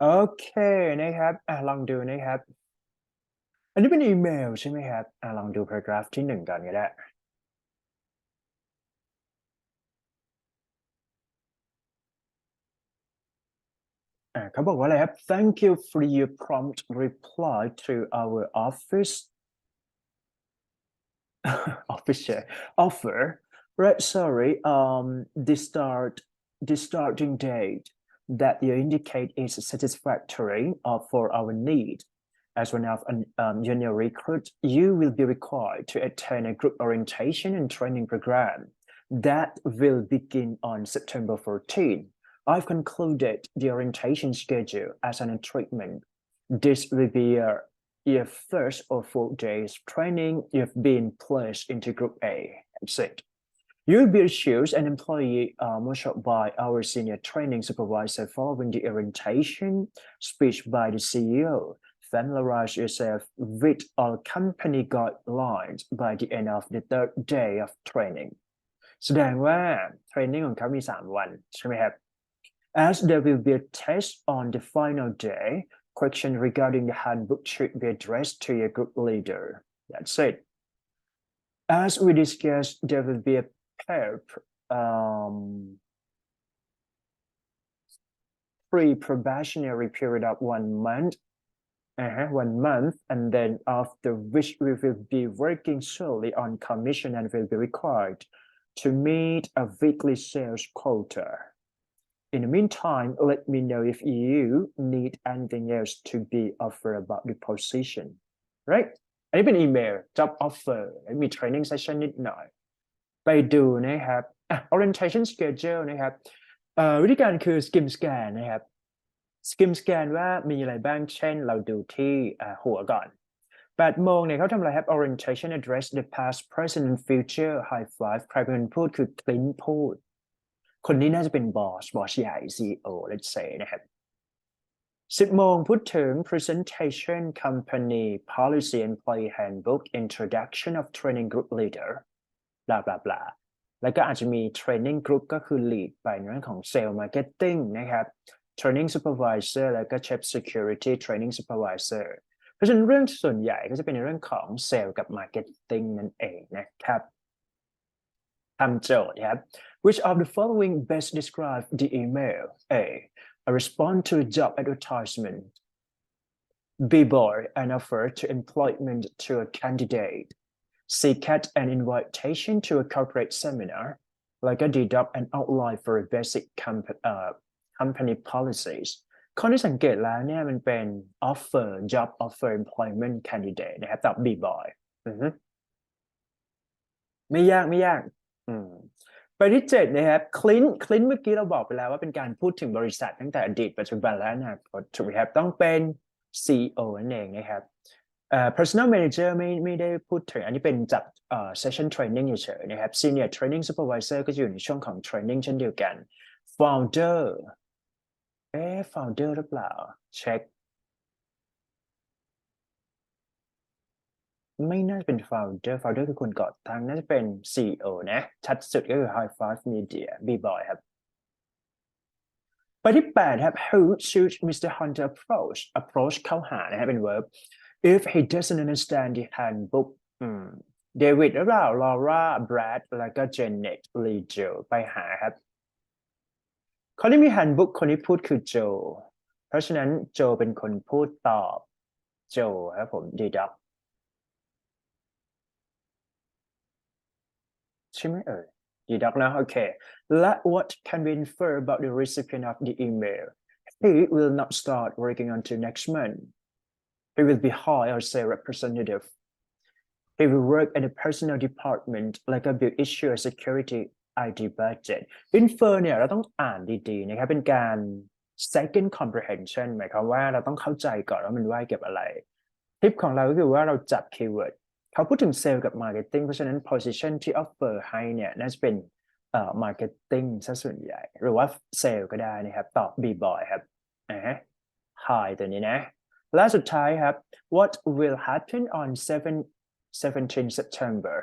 โอเคนะครับลองดูนะครับอันนี้เป็นอีเมลใช่ไหมครับลองดู paragraph ที่1ก่อนก็ได้เขาบอกว่าอะไรครับ Thank you for your prompt reply to our offer right sorry the starting date that you indicate is satisfactory for our need as one of junior recruit you will be required to attend a group orientation and training program that will begin on September 14. I've concluded the orientation schedule as an treatment This will be your first or 4 days training. You've been placed into Group A. That's it. You'll be chosen an employee marshaled by our senior training supervisor following the orientation speech by the CEO. Familiarize yourself with all company guidelines by the end of the 3rd day of training. แสดงว่า training ของเขามี 3 วันใช่ไหมครับ As there will be a test on the final day, questions regarding the handbook should be addressed to your group leader. That's it. As we discussed, there will be a pre-probationary period of 1 month, 1 month, and then after which we will be working solely on commission and will be required to meet a weekly sales quota. In the meantime, let me know if you need anything else to be offered about the position. Right? อันนี้เป็นอีเมล job offer มี training session นิดหน่อยไปดูนะครับorientation schedule นะครับวิธีการคือ skim scan นะครับ skim scan ว่ามีอะไรบ้างเช่นเราดูที่หัวก่อน 8 โมงเนี่ยเขาทำอะไรครับ orientation address the past present and future high five ใครเป็นคนพูดคือ Clint พูดคนนี้น่าจะเป็นบอสใหญ่ CEO let's say นะครับ 10 โมงพูดถึง presentation company policy employee handbook introduction of training group leader บลาบลาบลาแล้วก็อาจจะมี training group ก็คือ lead ไปในเรื่องของ sales marketing นะครับ training supervisor แล้วก็ chief security training supervisor เพราะฉะนั้นเรื่องส่วนใหญ่ก็จะเป็นในเรื่องของ sales กับ marketing นั่นเองนะครับทำโจทย์ครับ Which of the following best describe the email? A response to a job advertisement. B. An offer to employment to a candidate. C. Cat an invitation to a corporate seminar. Like a deduct an outline for a basic company policies. ข้อที่สังเกตแล้วเนี่ยมันเป็น offer job offer employment candidate นะครับตอบ B. ไม่ยากไปที่ 7 นะครับคลินเมื่อกี้เราบอกไปแล้วว่าเป็นการพูดถึงบริษัทตั้งแต่อดีตปัจจุบันและอนาคตถูกไหมครับต้องเป็น CEO นั่นเองนะครับ personal manager ไม่ได้พูดถึงอันนี้เป็นจัดsession training เฉยๆนะครับ senior training supervisor ก็จะอยู่ในช่วงของ training เช่นเดียวกัน founder founder หรือเปล่าเช็คไม่น่าจะเป็น founder คือคนก่อตั้งน่าจะเป็น CEO นะชัดสุดก็คือ High Five Media B-Boy ครับไปที่ 8 ครับ Who should Mr. Hunter approach เข้าหานะครับเป็น verb if he doesn't understand the handbook David หรือเปล่า Laura Brad แล้วก็ Janet Lee Joe ไปหาครับคนที่มี handbook คนที่พูดคือ Joe เพราะฉะนั้น Joe เป็นคนพูดตอบ Joe ครับผม deductใช่ไหมdeduct นะโอเค What can we infer about the recipient of the email? He will not start working until next month. He will be hired as a representative. He will work in the personal department like a bill issue a security ID budget. Infer เนี่ยเราต้องอ่านดีๆนะครับเป็นการ second comprehension หมายความว่าเราต้องเข้าใจก่อนว่ามันว่าเกี่ยวกับอะไรทิปของเราก็คือว่าเราจับ keywordเขาพูดถึงเซลล์กับ marketing เพราะฉะนั้น position ที่ offer ให้เนี่ยน่าจะเป็นmarketing ซะส่วนใหญ่หรือว่าเซลล์ก็ได้นะครับตอบ B-Boy ครับhi ตัวนี้นะและสุดท้ายครับ What will happen on 17 September?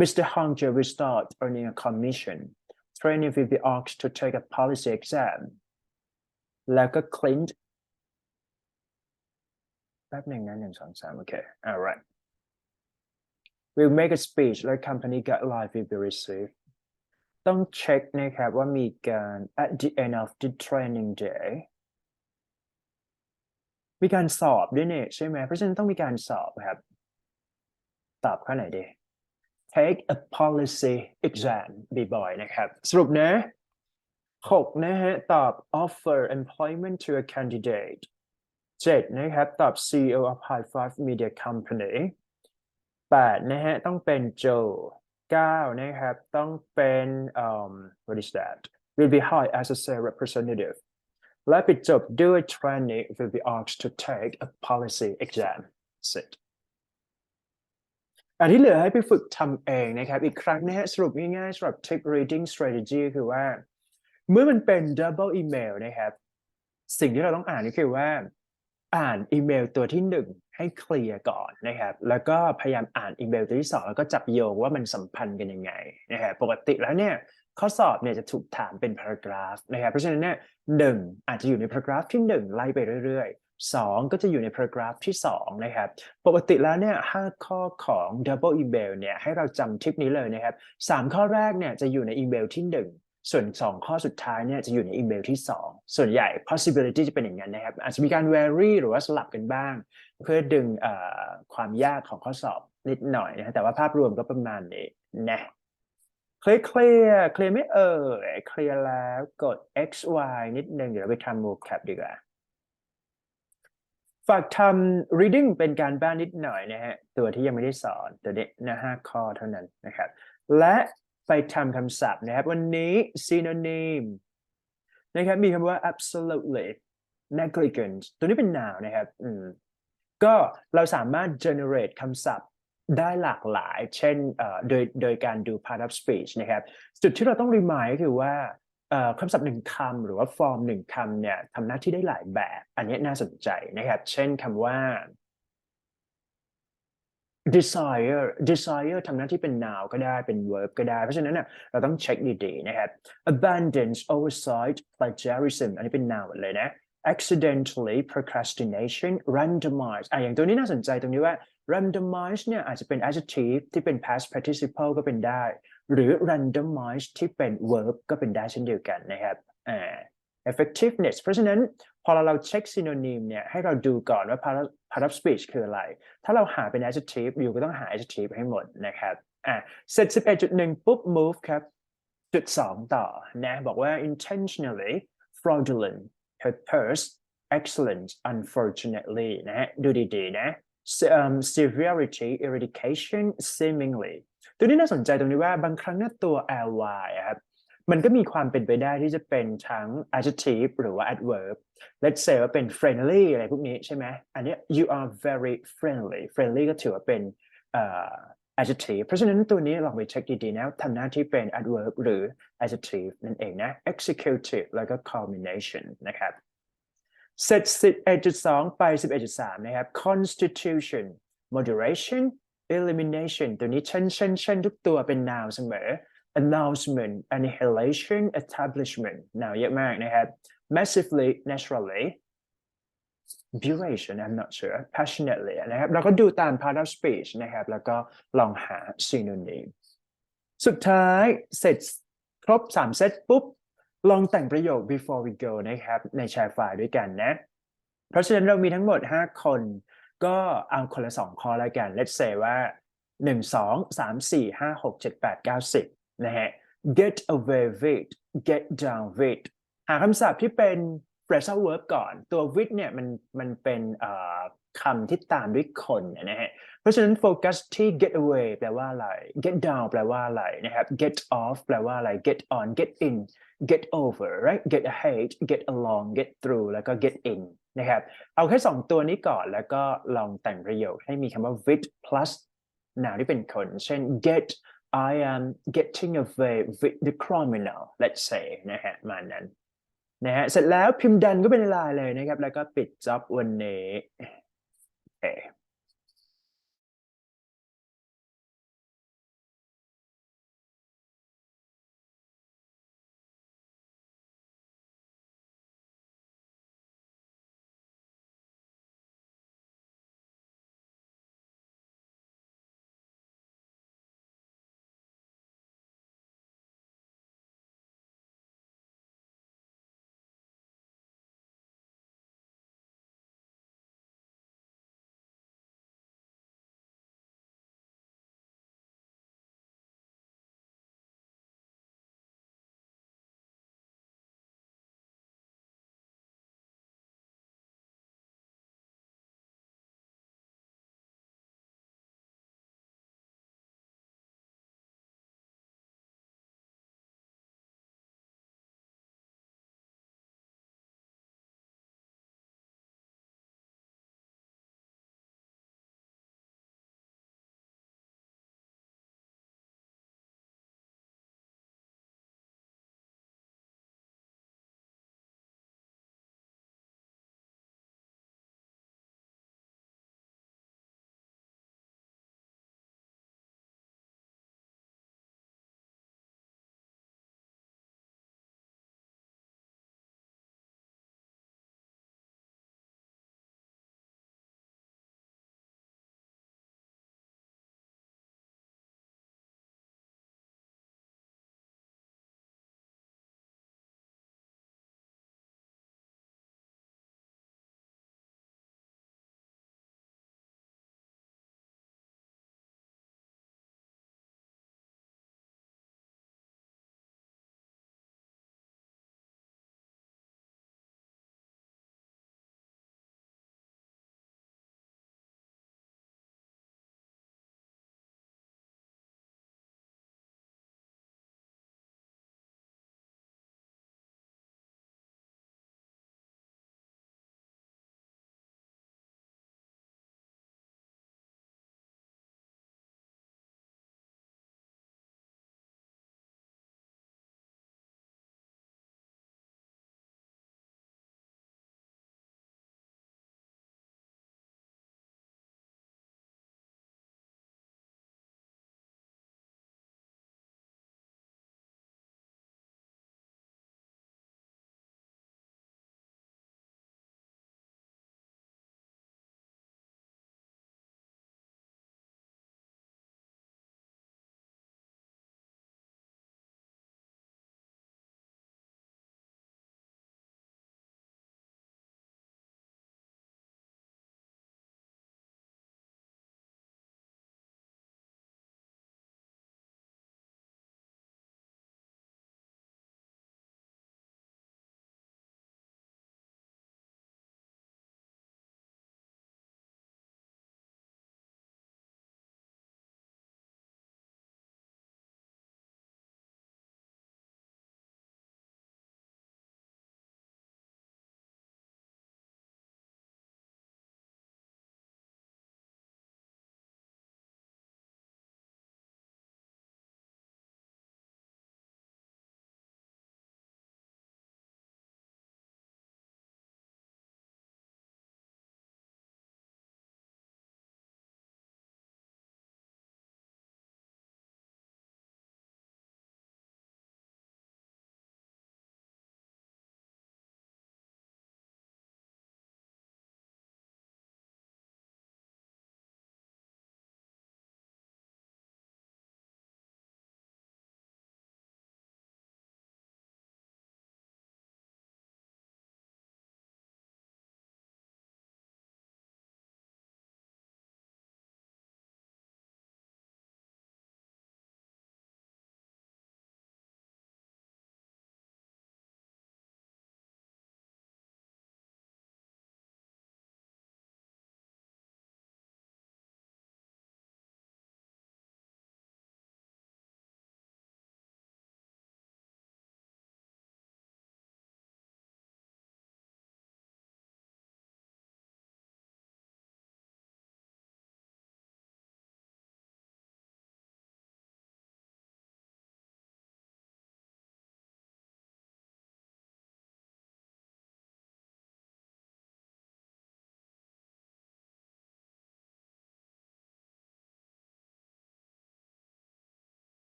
Mr. Hunter will start earning a commission. Trainee will be asked to take a policy exam. แล้วก็ Clint แป๊บหนึ่งนะ1 2 3โอเค alright will make a speech like company guideline will be received ต้องเช็คนะครับว่ามีการ at the end of the training day มีการสอบด้วยเนี่ยใช่ไหมเพราะฉะนั้นต้องมีการสอบครับตอบข้อไหนดี take a policy exam B-Boy นะครับสรุปนะ6นะฮะตอบ offer employment to a candidate 7นะครับตอบ CEO of High Five Media Company 8นะฮะต้องเป็น Joe 9นะครับต้องเป็นwhat is that will be hired as a sales representative และปิดจบด้วย trainee will be asked to take a policy exam เสร็จอันที่เหลือให้ไปฝึกทำเองนะครับอีกครั้งนะฮะสรุปง่ายๆสำหรับ tip reading strategy คือว่าเมื่อมันเป็น double email นะครับสิ่งที่เราต้องอ่านก็คือว่าอ่านอีเมลตัวที่หนึ่งให้เคลียร์ก่อนนะครับแล้วก็พยายามอ่านอีเมลตัวที่สองแล้วก็จับโยงว่ามันสัมพันธ์กันยังไงนะครับปกติแล้วเนี่ยข้อสอบเนี่ยจะถูกถามเป็น paragraph นะครับเพราะฉะนั้นเนี่ยหนึ่งอาจจะอยู่ใน paragraph ที่หนึ่งไล่ไปเรื่อยๆสองก็จะอยู่ใน paragraph ที่สองนะครับปกติแล้วเนี่ย5ข้อของ double email เนี่ยให้เราจำทิปนี้เลยนะครับ3ข้อแรกเนี่ยจะอยู่ในอีเมลที่1ส่วน2ข้อสุดท้ายเนี่ยจะอยู่ในอีเมลที่2ส่วนใหญ่ possibility จะเป็นอย่างนั้นนะครับอาจจะมีการ vary หรือว่าสลับกันบ้างเพื่อดึงความยากของข้อสอบนิดหน่อยนะแต่ว่าภาพรวมก็ประมาณนี้นะเคลียร์ไม่เคลียร์แล้วกด x y นิดนึงเดี๋ยวเราไปทำ vocab ดีกว่าฝากทำ reading เป็นการบ้านนิดหน่อยนะฮะตัวที่ยังไม่ได้สอนตัวนี้นะ5 ข้อเท่านั้นนะครับและไปทำคำศัพท์นะครับวันนี้ synonym นะครับมีคำว่า absolutely negligent ตัวนี้เป็น noun นะครับก็เราสามารถ generate คำศัพท์ได้หลากหลายเช่นโดยการดู part of speech นะครับจุดที่เราต้อง remind ก็คือว่าคำศัพท์1คำหรือว่าฟอร์ม1คำเนี่ยทำหน้าที่ได้หลายแบบอันนี้น่าสนใจนะครับเช่นคำว่า desire ทำหน้าที่เป็น noun ก็ได้เป็น verb ก็ได้เพราะฉะนั้นเราต้องเช็คดีๆนะครับ abundance oversight plagiarism อันนี้เป็น noun หมดเลยนะ accidentally procrastination randomize อย่างตัวนี้น่าสนใจตรงนี้ว่า randomize เนี่ยอาจจะเป็น adjective ที่เป็น past participle ก็เป็นได้หรือ randomize ที่เป็น verb ก็เป็นได้เช่นเดียวกันนะครับeffectiveness เพราะฉะนั้นพอเราเช็ค synonym เนี่ยให้เราดูก่อนว่า part of speech คืออะไรถ้าเราหาเป็น adjective อยู่ก็ต้องหา adjective ให้หมดนะครับเสร็จ 11.1 ปุ๊บ move ครับจุด2ต่อนะบอกว่า intentionally fraudulent purpose excellent unfortunately นะฮะดูดีๆนะseverity eradication seemingly ตัวนี้น่าสนใจตรงนี้ว่าบางครั้งตัว ly ครับมันก็มีความเป็นไปได้ที่จะเป็นทั้ง adjective หรือว่า adverb let's say ว่าเป็น friendly อะไรพวกนี้ใช่ไหมอันนี้ you are very friendly ก็ถือว่าเป็นadjective เพราะฉะนั้นตัวนี้ลองไปเช็คดีๆนะทำหน้าที่เป็น adverb หรือ adjective นั่นเองนะ executive แล้วก็ culmination นะครับเสร็จ 11.2 ไป 11.3 นะครับ constitution moderation elimination ตัวนี้เช่นทุกตัวเป็น noun เสมอannouncement annihilation establishment นาวเยอะมากนะครับ massively naturally duration I'm not sure passionately นะครับเราก็ดูตาม part of speech นะครับแล้วก็ลองหา synonym สุดท้ายเสร็จครบ3เซตปุ๊บลองแต่งประโยค before we go นะครับในแชร์ไฟล์ด้วยกันนะเพราะฉะนั้นเรามีทั้งหมด5คนก็เอาคนละ2ข้อแล้วกัน let's say ว่า1 2 3 4 5 6 7 8 9 10นะฮะ get away with get down with หาคำศัพท์ที่เป็น phrasal verb ก่อนตัว with เนี่ยมันเป็นคำที่ตามด้วยคนนะฮะเพราะฉะนั้นโฟกัสที่ get away แปลว่าอะไร get down แปลว่าอะไรนะครับ get off แปลว่าอะไร get on get in get over right get ahead get along get through แล้วก็ get in นะครับเอาแค่2ตัวนี้ก่อนแล้วก็ลองแต่งประโยคให้มีคำว่า with plus noun ที่เป็นคนเช่น get I am getting away with the criminal let's say นะฮะมานั้นนะฮะเสร็จแล้วพิมพ์ดันก็เป็นลายเลยนะครับแล้วก็ปิดจ็อบวันนี้โอเค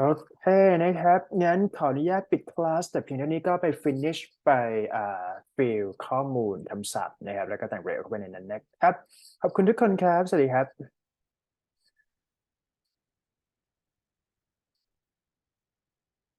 โอเคนะครับงั้นขออนุญาตปิดคลาสแต่เพียงเท่านี้ก็ไป finish ไปฟิลข้อมูลคำศัพท์นะครับแล้วก็แต่งประโยคเข้าไปในนั้นนะครับขอบคุณทุกคนครับสวัสดีครับ